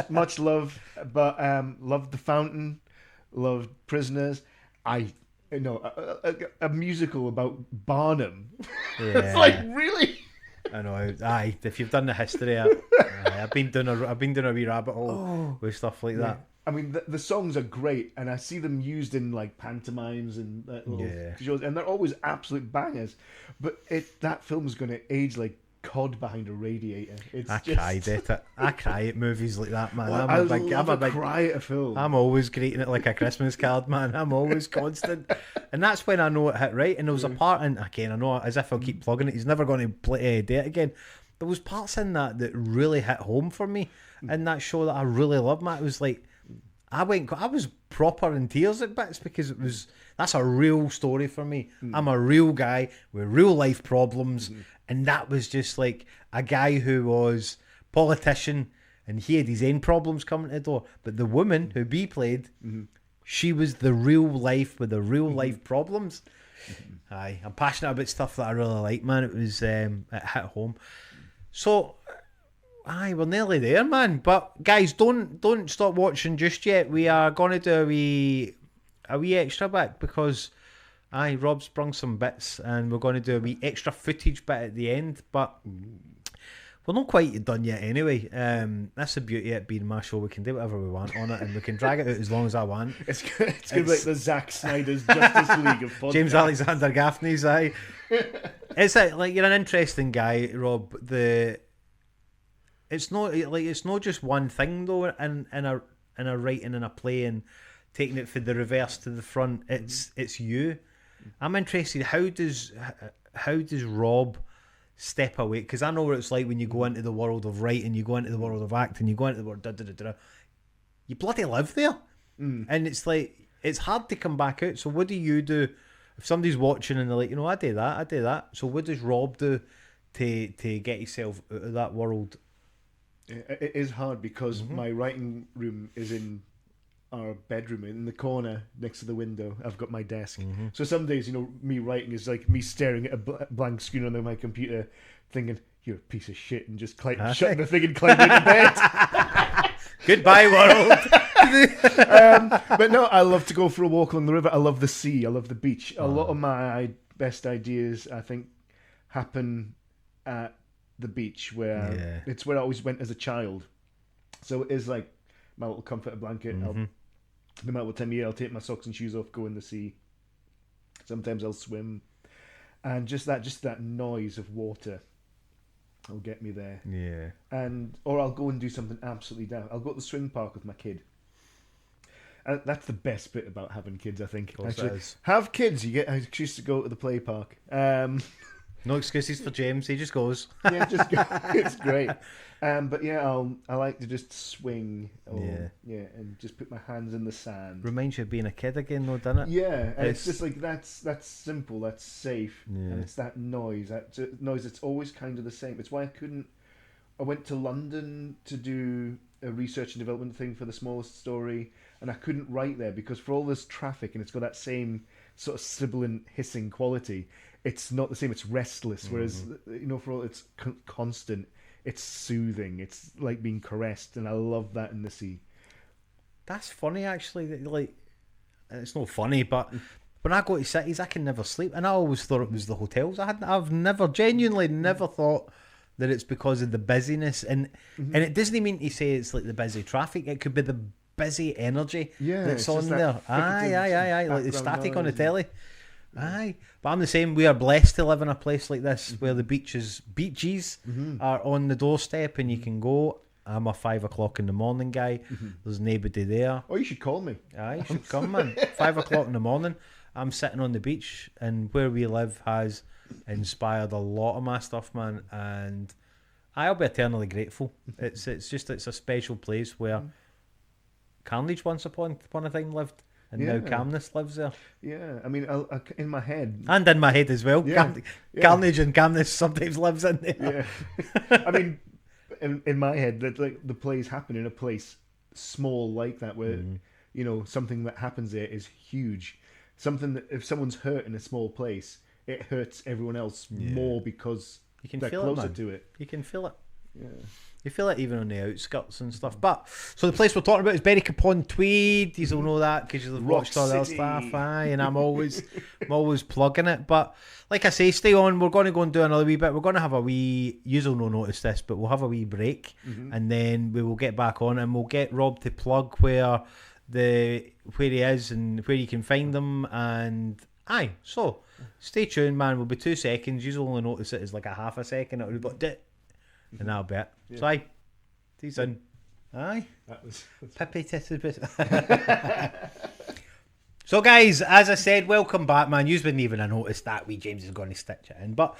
much love, but loved The Fountain, loved Prisoners. A musical about Barnum. Yeah. It's like, really? I know. Aye, if you've done the history, I've been doing a wee rabbit hole with stuff like that. I mean, the songs are great, and I see them used in like pantomimes and little shows, and they're always absolute bangers. But that film is going to age like cod behind a radiator. I cry at movies like that, man. Well, I'm a big cry at a film. I'm always greeting it like a Christmas card, man. I'm always constant, and that's when I know it hit right. And there was a part in, again, I know as if I'll keep plugging it. He's never going to do it again. There was parts in that really hit home for me, in that show that I really loved, man. It was like I was proper in tears at bits because that's a real story for me. I'm a real guy with real life problems. And that was just like a guy who was politician and he had his own problems coming to the door. But the woman who B played, she was the real life with the real life problems. Aye, I'm passionate about stuff that I really like, man. It was it hit home. So, aye, we're nearly there, man. But guys, don't stop watching just yet. We are going to do a wee extra bit because Rob's brung some bits and we're going to do a wee extra footage bit at the end, but we're not quite done yet anyway. That's the beauty of it being my show. We can do whatever we want on it and we can drag it out as long as I want. It's going to be like the Zack Snyder's Justice League of podcasts. James Alexander Gaffney's, aye. It's like, you're an interesting guy, Rob. It's not just one thing though in a writing and a play and taking it from the reverse to the front. It's you. I'm interested. How does Rob step away? Because I know what it's like when you go into the world of writing, you go into the world of acting, you go into the world you bloody live there, and it's like it's hard to come back out. So what do you do if somebody's watching and they're like, I do that. So what does Rob do to get himself out of that world? It is hard because my writing room is in our bedroom in the corner next to the window. I've got my desk. So some days, me writing is like me staring at a blank screen on my computer thinking, you're a piece of shit, and just shutting the thing and climbing into bed. Goodbye, world. But no, I love to go for a walk along the river. I love the sea. I love the beach. A lot of my best ideas, I think, happen at the beach where it's where I always went as a child. So it is like my little comforter blanket. No matter what time of year, I'll take my socks and shoes off, go in the sea. Sometimes I'll swim, and just that noise of water will get me there. Yeah. Or I'll go and do something absolutely daft. I'll go to the swing park with my kid. And that's the best bit about having kids, I think. Actually, have kids, you get an excuse to go to the play park. No excuses for James. He just goes. Yeah, just go. It's great. But yeah, I like to just swing. And just put my hands in the sand. Reminds you of being a kid again, though, doesn't it? Yeah, and it's just like that's simple, that's safe, and it's that noise. That noise. It's always kind of the same. It's why I went to London to do a research and development thing for The Smallest Story, and I couldn't write there because for all this traffic and it's got that same sort of sibilant hissing quality. It's not the same. It's restless. Whereas, for all it's constant, it's soothing. It's like being caressed, and I love that in the sea. That's funny, actually. Like, it's not funny, but when I go to cities, I can never sleep, and I always thought it was the hotels. I've genuinely never thought that it's because of the busyness, and it doesn't mean to say it's like the busy traffic. It could be the busy energy that's on there. Aye, like the static on the telly. Aye, but I'm the same. We are blessed to live in a place like this where the beaches are on the doorstep and you can go. I'm a 5 o'clock in the morning guy. There's nobody there. Oh, you should call me. Aye, you should come, man. 5 o'clock in the morning. I'm sitting on the beach, and where we live has inspired a lot of my stuff, man. And I'll be eternally grateful. It's a special place where Carnage once upon a time lived. And now Calmness lives there. Yeah, I mean, in my head. And in my head as well. Yeah. Carnage and Calmness sometimes lives in there. Yeah. I mean, in my head, that like the plays happen in a place small like that, where something that happens there is huge. Something that if someone's hurt in a small place, it hurts everyone else more because You can they're feel closer it, man. to it. You can feel it. Yeah. You feel it even on the outskirts and stuff. But so the place we're talking about is Berwick upon Tweed. You'll know that because you've watched all the other City. stuff. Aye, and I'm always plugging it. But like I say, stay on. We're going to go and do another wee bit. We're going to have a wee. You'll no notice this, but we'll have a wee break, and then we will get back on, and we'll get Rob to plug where he is and where you can find them. And aye, so stay tuned, man. We'll be 2 seconds. You'll only notice it as like a half a second. It'll be like, and that'll be it. Yeah. So aye, see you soon. Aye. That's Pippy titted bit. So guys, as I said, welcome back, man. You wouldn't even have noticed that wee James is going to stitch it in. But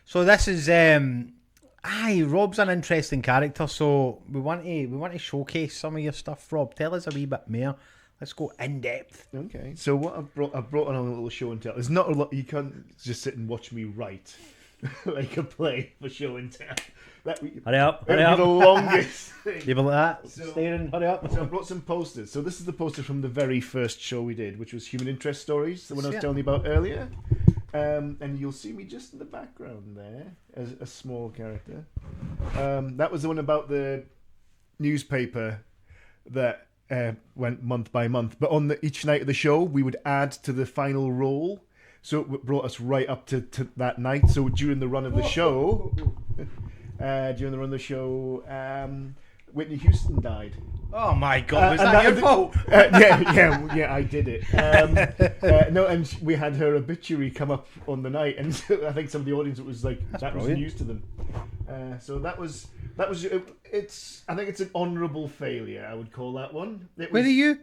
so this is Rob's an interesting character, so we want to showcase some of your stuff, Rob. Tell us a wee bit more. Let's go in depth. Okay. So what I've brought on a little show and tell. There's not a lot. You can't just sit and watch me write like a play for show and tell. Hurry up. The longest thing. Leave it like that. So- Staring, hurry up. So I brought some posters. So this is the poster from the very first show we did, which was Human Interest Stories, the one I was Yeah. telling you about earlier. And you'll see me just in the background there as a small character. That was the one about the newspaper that went month by month. But on each night of the show, we would add to the final roll. So it brought us right up to that night. So during the run of the show... Whitney Houston died. Oh my God, was and that your fault? Yeah, I did it. No, and we had her obituary come up on the night, and I think some of the audience was like, that was brilliant. news to them. So that was. It's. I think it's an honourable failure. I would call that one. Where are you?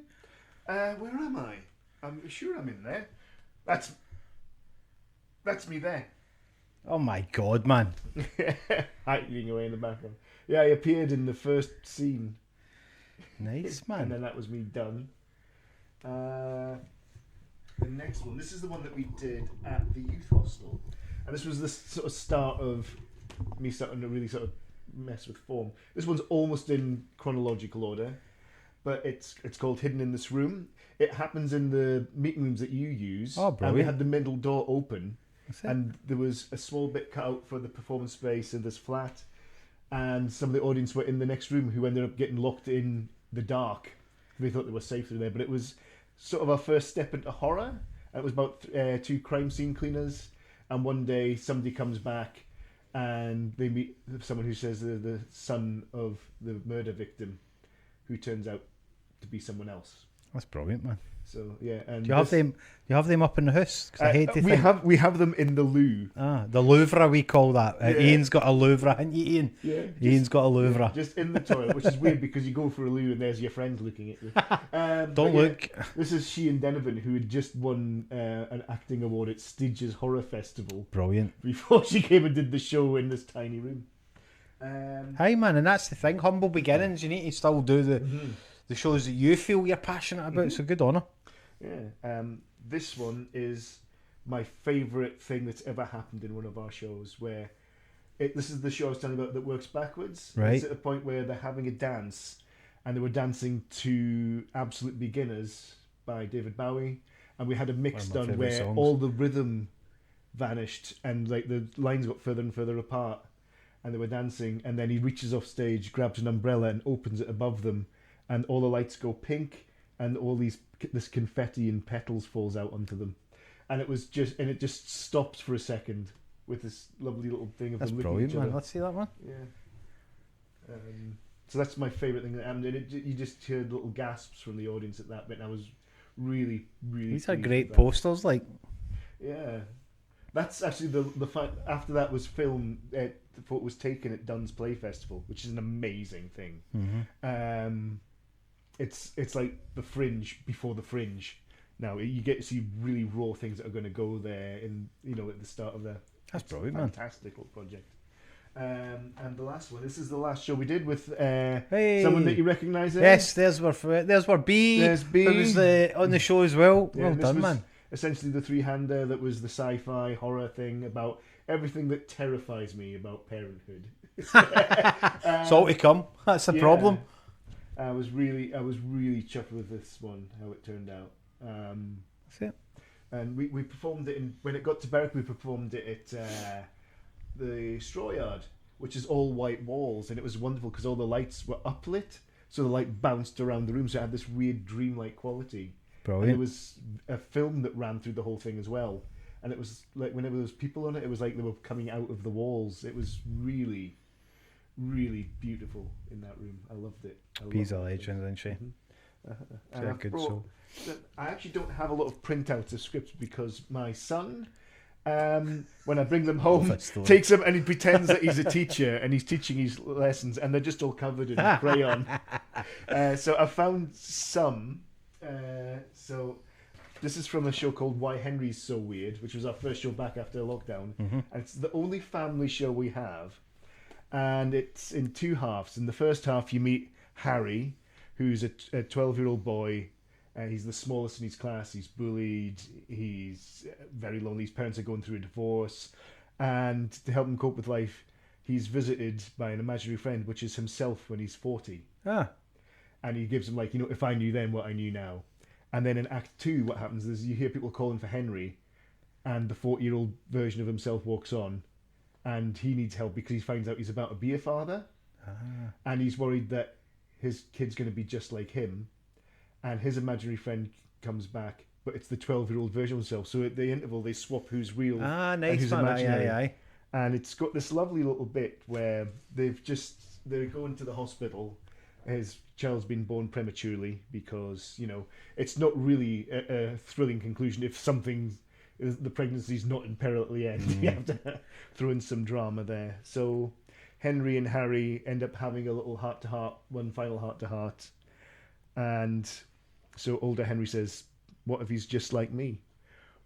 Where am I? I'm sure I'm in there. That's me there. Oh my God, man. Hiding away in the background. Yeah, I appeared in the first scene. Nice, And man. then that was me done. The next one. This is the one that we did at the youth hostel. And this was the sort of start of me starting to really sort of mess with form. This one's almost in chronological order. But it's called Hidden in This Room. It happens in the meeting rooms that you use. Oh, and we brilliant. had the middle door open. That's it. And there was a small bit cut out for the performance space in this flat. And some of the audience were in the next room who ended up getting locked in the dark. They thought they were safe through there. But it was sort of our first step into horror. It was about 2 crime scene cleaners. And one day somebody comes back and they meet someone who says they're the son of the murder victim, who turns out to be someone else. That's brilliant, man. So yeah, and Do you have them? Do you have them up in the house? 'Cause I hate to think. we have them in the loo. The Louvre we call that. Yeah. Ian's got a Louvre, hasn't you, Ian? Yeah, Ian's got a Louvre. just in the toilet, which is weird because you go for a loo and there's your friend looking at you. Don't But look. This is Sheehan Denovan, who had just won an acting award at Styges Horror Festival Brilliant. before she came and did the show in this tiny room. Hi, man, and that's the thing. Humble beginnings. You need to still do the shows that you feel you're passionate about. So good honour. Yeah. This one is my favourite thing that's ever happened in one of our shows, where this is the show I was telling you about that works backwards. Right. It's at the point where they're having a dance, and they were dancing to Absolute Beginners by David Bowie, and we had a mix One of my done favourite where songs. all the rhythm vanished and like the lines got further and further apart, and they were dancing, and then he reaches off stage, grabs an umbrella and opens it above them, and all the lights go pink, and all this confetti and petals falls out onto them, and it just stops for a second with this lovely little thing of That's them looking at brilliant, each man. other. Let's see that one. Yeah. So that's my favourite thing that happened, and you just heard little gasps from the audience at that bit, and I was really, really. These are pleased great with that. posters. Like, Yeah. That's actually after that was filmed. The photo was taken at Dunn's Play Festival, which is an amazing thing. It's like the Fringe before the Fringe. Now you get to see really raw things that are going to go there, at the start of That's it's brilliant, a man. fantastic little project. And the last one. This is the last show we did with Hey. someone that you recognise. Yes, there's where B. There's B. Who was on the show as well. Yeah, Well this done, was man. essentially the three-hander that was the sci-fi horror thing about everything that terrifies me about parenthood. It's all to come. That's the problem. I was really chuffed with this one, how it turned out. That's it. And we performed it when it got to Berwick. We performed it at the Straw Yard, which is all white walls, and it was wonderful because all the lights were uplit, so the light bounced around the room, so it had this weird dreamlike quality. Brilliant. And there was a film that ran through the whole thing as well, and it was like whenever there was people on it, it was like they were coming out of the walls. It was really, really beautiful in that room. I loved it. B's a legend, isn't she? And a good soul. I actually don't have a lot of printouts of scripts because my son, when I bring them home, takes them and he pretends that he's a teacher and he's teaching his lessons, and they're just all covered in crayon. So I found some. So this is from a show called Why Henry's So Weird, which was our first show back after lockdown, and it's the only family show we have, and it's in two halves. In the first half, you meet Harry, who's a 12-year-old boy. He's the smallest in his class. He's bullied. He's very lonely. His parents are going through a divorce. And to help him cope with life, he's visited by an imaginary friend, which is himself when he's 40. And he gives him, if I knew then what I knew now. And then in Act 2, what happens is you hear people calling for Henry, and the 40-year-old version of himself walks on, and he needs help because he finds out he's about to be a father. And he's worried that his kid's going to be just like him. And his imaginary friend comes back, but it's the 12-year-old version of himself. So at the interval, they swap who's real nice, and who's man. imaginary. Aye. And it's got this lovely little bit where they're going to the hospital. His child's been born prematurely because, it's not really a thrilling conclusion if the pregnancy's not in peril at the end. You have to throw in some drama there. So Henry and Harry end up having a little heart-to-heart, one final heart-to-heart. And so older Henry says, what if he's just like me?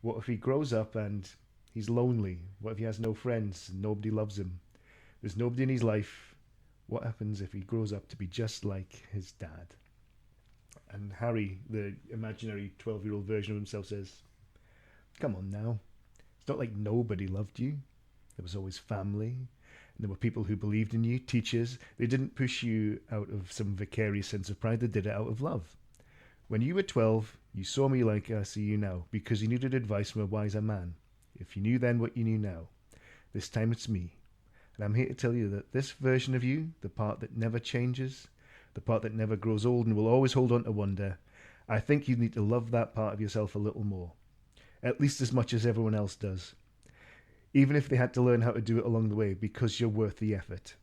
What if he grows up and he's lonely? What if he has no friends and nobody loves him? There's nobody in his life. What happens if he grows up to be just like his dad? And Harry, the imaginary 12-year-old version of himself, says, come on now. It's not like nobody loved you. There was always family. And there were people who believed in you, teachers. They didn't push you out of some vicarious sense of pride. They did it out of love. When you were 12, you saw me like I see you now because you needed advice from a wiser man. If you knew then what you knew now, this time it's me. And I'm here to tell you that this version of you, the part that never changes, the part that never grows old and will always hold on to wonder, I think you need to love that part of yourself a little more. At least as much as everyone else does. Even if they had to learn how to do it along the way, because you're worth the effort.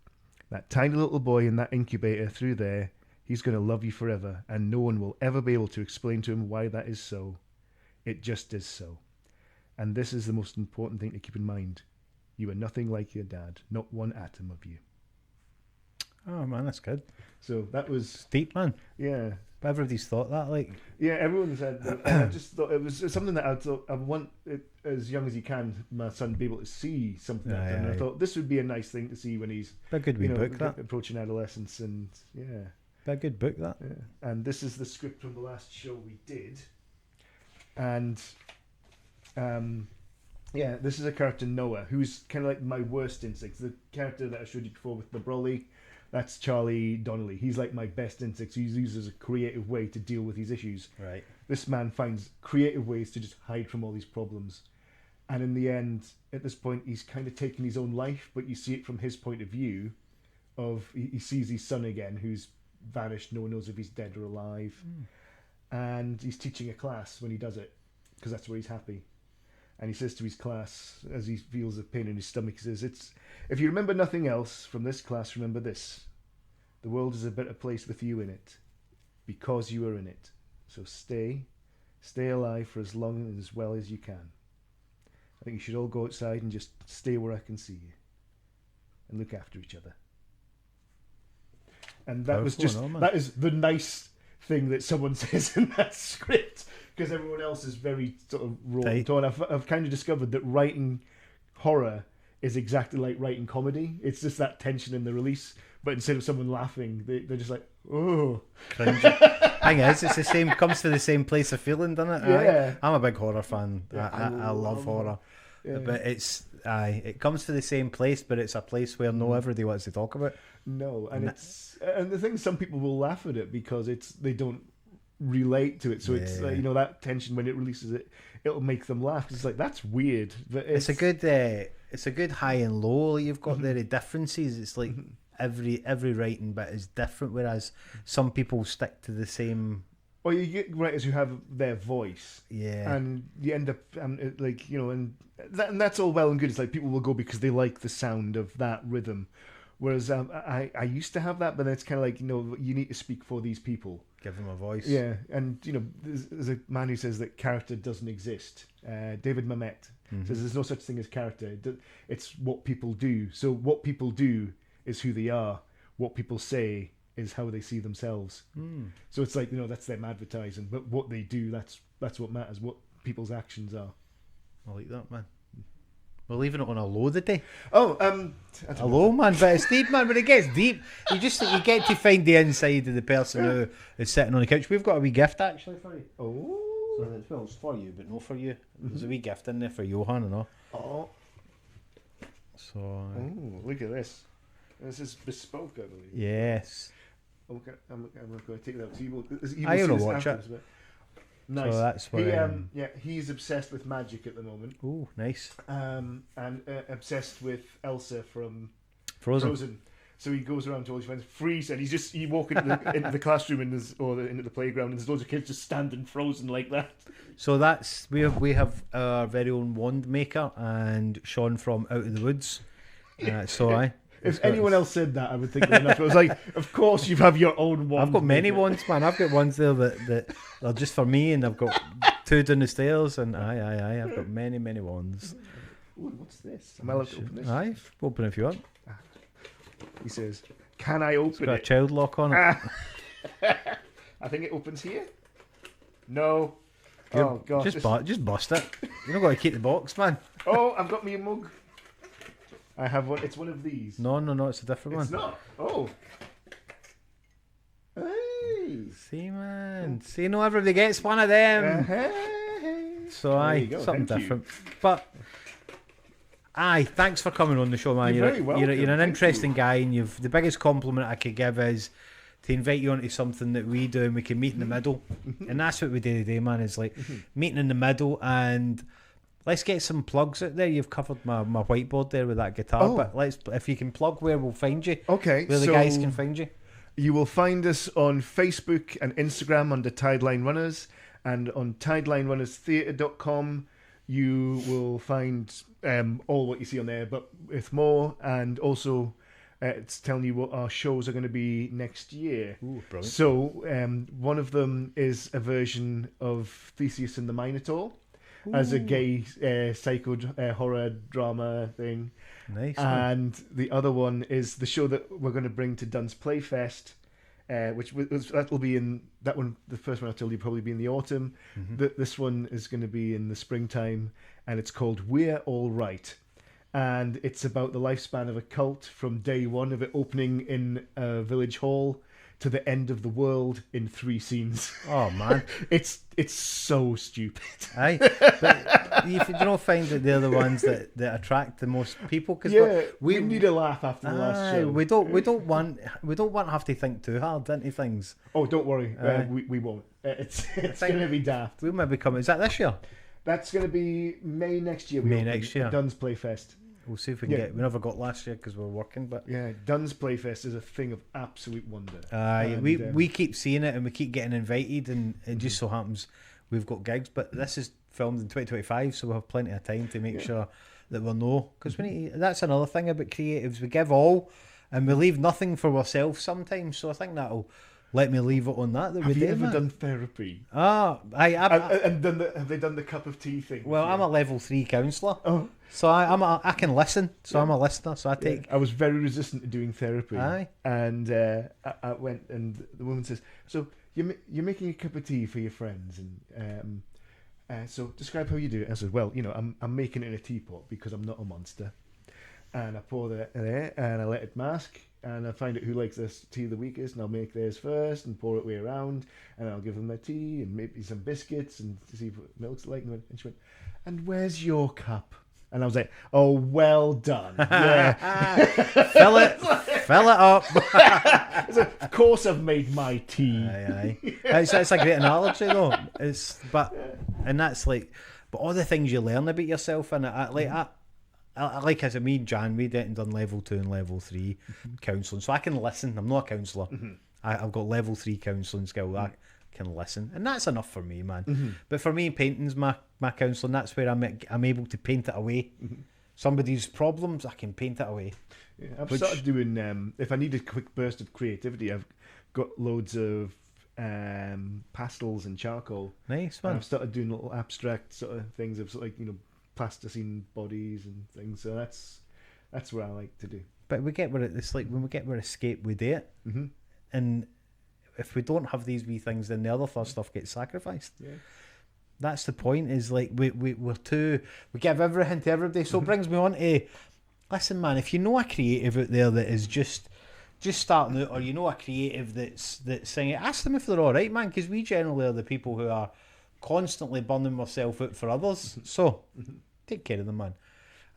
That tiny little boy in that incubator through there, he's going to love you forever, and no one will ever be able to explain to him why that is so. It just is so. And this is the most important thing to keep in mind. You are nothing like your dad, not one atom of you. Oh man, that's good. So that was deep, man. Yeah. Everybody's thought that, like. Yeah, everyone said that. And I just thought it was something that I want it, as young as you can, my son, be able to see something like that. And I thought this would be a nice thing to see when he's a good wee book, that. Approaching adolescence, and yeah. A good book, that. Yeah. And this is the script from the last show we did. And this is a character, Noah, who's kind of like my worst instincts. The character that I showed you before with the Brolly, that's Charlie Donnelly. He's like my best instincts. He uses a creative way to deal with these issues. Right. This man finds creative ways to just hide from all these problems. And in the end, at this point, he's kind of taking his own life, but you see it from his point of view of he sees his son again, who's vanished. No one knows if he's dead or alive. And he's teaching a class when he does it, because that's where he's happy. And he says to his class, as he feels a pain in his stomach, he says, if you remember nothing else from this class, remember this. The world is a better place with you in it, because you are in it. So stay alive for as long and as well as you can. I think you should all go outside and just stay where I can see you and look after each other. And that was just that is the nice thing that someone says in that script, because everyone else is very sort of raw and torn. I've kind of discovered that writing horror is exactly like writing comedy. It's just that tension in the release, but instead of someone laughing, they're just like, oh. Thing is, it's the same. Comes to the same place of feeling, doesn't it? Yeah. I'm a big horror fan. Yeah, I love horror, yeah. but it comes to the same place, but it's a place where no everybody wants to talk about. No, and the thing is, some people will laugh at it because they don't relate to it. So it's that tension when it releases it'll make them laugh. It's like, that's weird, but it's a good high and low you've got there. The differences. It's like every writing bit is different, whereas some people stick to the same. Or you get writers who have their voice, yeah, and you end up and that's all well and good. It's like people will go because they like the sound of that rhythm, whereas I used to have that, but then it's kind of like, you need to speak for these people, give them a voice. Yeah, and there's a man who says that character doesn't exist. David Mamet says there's no such thing as character. It's what people do. So what people do is who they are. What people say is how they see themselves. So it's like, that's them advertising, but what they do, that's what matters. What people's actions are. I like that, man. We're leaving it on a low today. Oh, a low, man, but it's deep, man. When it gets deep, you get to find the inside of the person who is sitting on the couch. We've got a wee gift actually for you. Oh, so it's for you, but no for you. There's a wee gift in there for Johan and all. Oh, so. Look at this. This is bespoke, I believe. Yes. Okay, I'm going to take that. So you will I will watch it. Nice. So that's where, he's obsessed with magic at the moment. Oh, nice. And obsessed with Elsa from Frozen. So he goes around to all his friends, freeze, and you walk into the classroom into the playground, and there's loads of kids just standing frozen like that. So we have our very own wand maker and Sean from Out of the Woods. If anyone else said that, I would think enough. I was like, of course you have your own wand. I've got many wands, man. I've got ones there that are just for me, and I've got 2 down the stairs, and I've got many wands. Ooh, what's this? Am I allowed to open this? Aye, open if you want. He says, "Can I open it's got a child lock on it. I think it opens here. No. Oh god. Just bust it. You're not got to keep the box, man. Oh, I've got me a mug. I have one. It's one of these. No, it's a different one. It's not. Oh. Hey. See, man. See, no, everybody gets one of them. So, something different. But, thanks for coming on the show, man. You're very welcome. You're an interesting guy, and the biggest compliment I could give is to invite you onto something that we do, and we can meet in the middle. And that's what we do today, man. Is like meeting in the middle, and let's get some plugs out there. You've covered my whiteboard there with that guitar, but if you can plug where we'll find you. Okay, where the guys can find you. You will find us on Facebook and Instagram under Tideline Runners, and on tidelinerunnerstheatre.com you will find all what you see on there, but with more, and also it's telling you what our shows are going to be next year. Ooh, brilliant. So one of them is a version of Theseus and the Minotaur. Ooh. As a gay psycho horror drama thing. Nice. And the other one is the show that we're going to bring to Duns Playfest, that'll be in that one. The first one I told you probably be in the autumn. This one is going to be in the springtime, and it's called We're All Right. And it's about the lifespan of a cult from day one of it opening in a village hall to the end of the world in 3 scenes. Oh man, it's so stupid. Aye, but you don't find that they're the ones that attract the most people, because we need a laugh after the last show. We don't want to have to think too hard into things. Oh, don't worry, we won't. It's going to be daft. We might be coming. Is that this year? That's going to be May next year. Next year. Duns Playfest. We'll see if we can get. We never got last year because we were working, but Duns Playfest is a thing of absolute wonder. We keep seeing it and we keep getting invited, and it just so happens we've got gigs. But this is filmed in 2025, so we'll have plenty of time to make sure that we'll know. Because that's another thing about creatives: we give all and we leave nothing for ourselves sometimes. So I think that'll let me leave it on that. Have you ever done therapy? And have they done the cup of tea thing? Well, I'm a level 3 counsellor. Oh. So I can listen. So I'm a listener. So I take. I was very resistant to doing therapy. Aye. And I went, and the woman says, "So you're making a cup of tea for your friends, and so describe how you do it." I said, "Well, I'm making it in a teapot because I'm not a monster, and I pour that there, and I let it mask, and I find out who likes this tea the weakest, and I'll make theirs first, and pour it way around, and I'll give them their tea, and maybe some biscuits, and to see what milk's like." And she went, "And where's your cup?" And I was like, "Oh, well done. Yeah. fill it up." Of course I've made my tea. Aye. It's a great analogy though. And that's like, but all the things you learn about yourself and I like as me and Jan, we done level 2 and level 3 counselling, so I can listen. I'm not a counsellor. I've got level 3 counselling skill. I can listen, and that's enough for me, man. But for me, painting's my counselling. That's where I'm able to paint it away. Somebody's problems, I can paint it away. Yeah, I've started doing. If I need a quick burst of creativity, I've got loads of pastels and charcoal. Nice, man. And I've started doing little abstract sort of things of plasticine bodies and things. So that's what I like to do. But we get where it's like when we get where escape, we do it. And if we don't have these wee things, then the other stuff gets sacrificed. Yeah. That's the point. Is like we give everything to everybody. So it brings me on to, listen, man. If you know a creative out there that is just starting out, or you know a creative that's singing, ask them if they're all right, man. Because we generally are the people who are constantly burning ourselves out for others. So take care of them, man.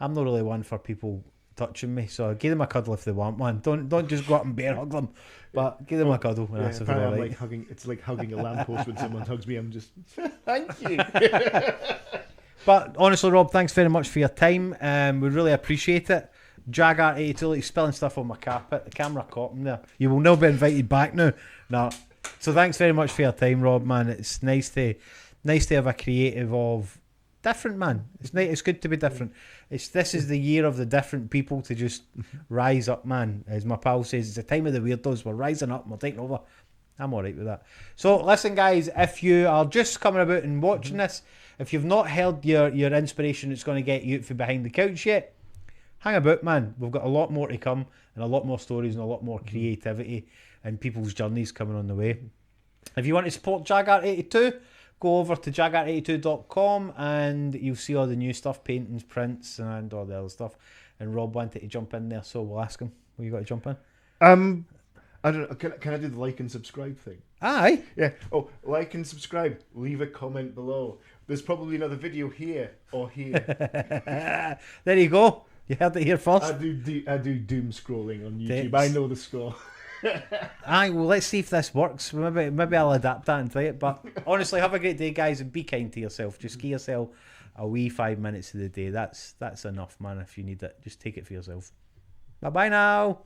I'm not really one for people touching me, so give them a cuddle if they want one. Don't just go up and bear hug them, but give them a cuddle and ask if they're all right. Like hugging. It's like hugging a lamppost when someone hugs me. I'm just thank you. But honestly, Rob, thanks very much for your time. We really appreciate it. Jagar 82, like spilling stuff on my carpet. The camera caught him there. You will now be invited back now. No. So thanks very much for your time, Rob, man. It's nice to have a creative of different, man. It's good to be different. This is the year of the different people to just rise up, man. As my pal says, it's the time of the weirdos. We're rising up and we're taking over. I'm alright with that. So listen, guys, if you are just coming about and watching this, if you've not heard your inspiration that's going to get you out from behind the couch yet, hang about, man. We've got a lot more to come, and a lot more stories and a lot more creativity and people's journeys coming on the way. If you want to support Jagar 82, go over to jagar82.com and you'll see all the new stuff, paintings, prints, and all the other stuff. And Rob wanted to jump in there, so we'll ask him. Will you got to jump in? I don't know. Can I do the like and subscribe thing? Aye. Yeah. Oh, like and subscribe. Leave a comment below. There's probably another video here or here. There you go. You heard it here first. I do doom scrolling on YouTube. I know the score. Aye, well, let's see if this works. Maybe I'll adapt that and try it. But honestly, have a great day, guys, and be kind to yourself. Just give yourself a wee 5 minutes of the day. That's enough, man. If you need it, just take it for yourself. Bye bye now.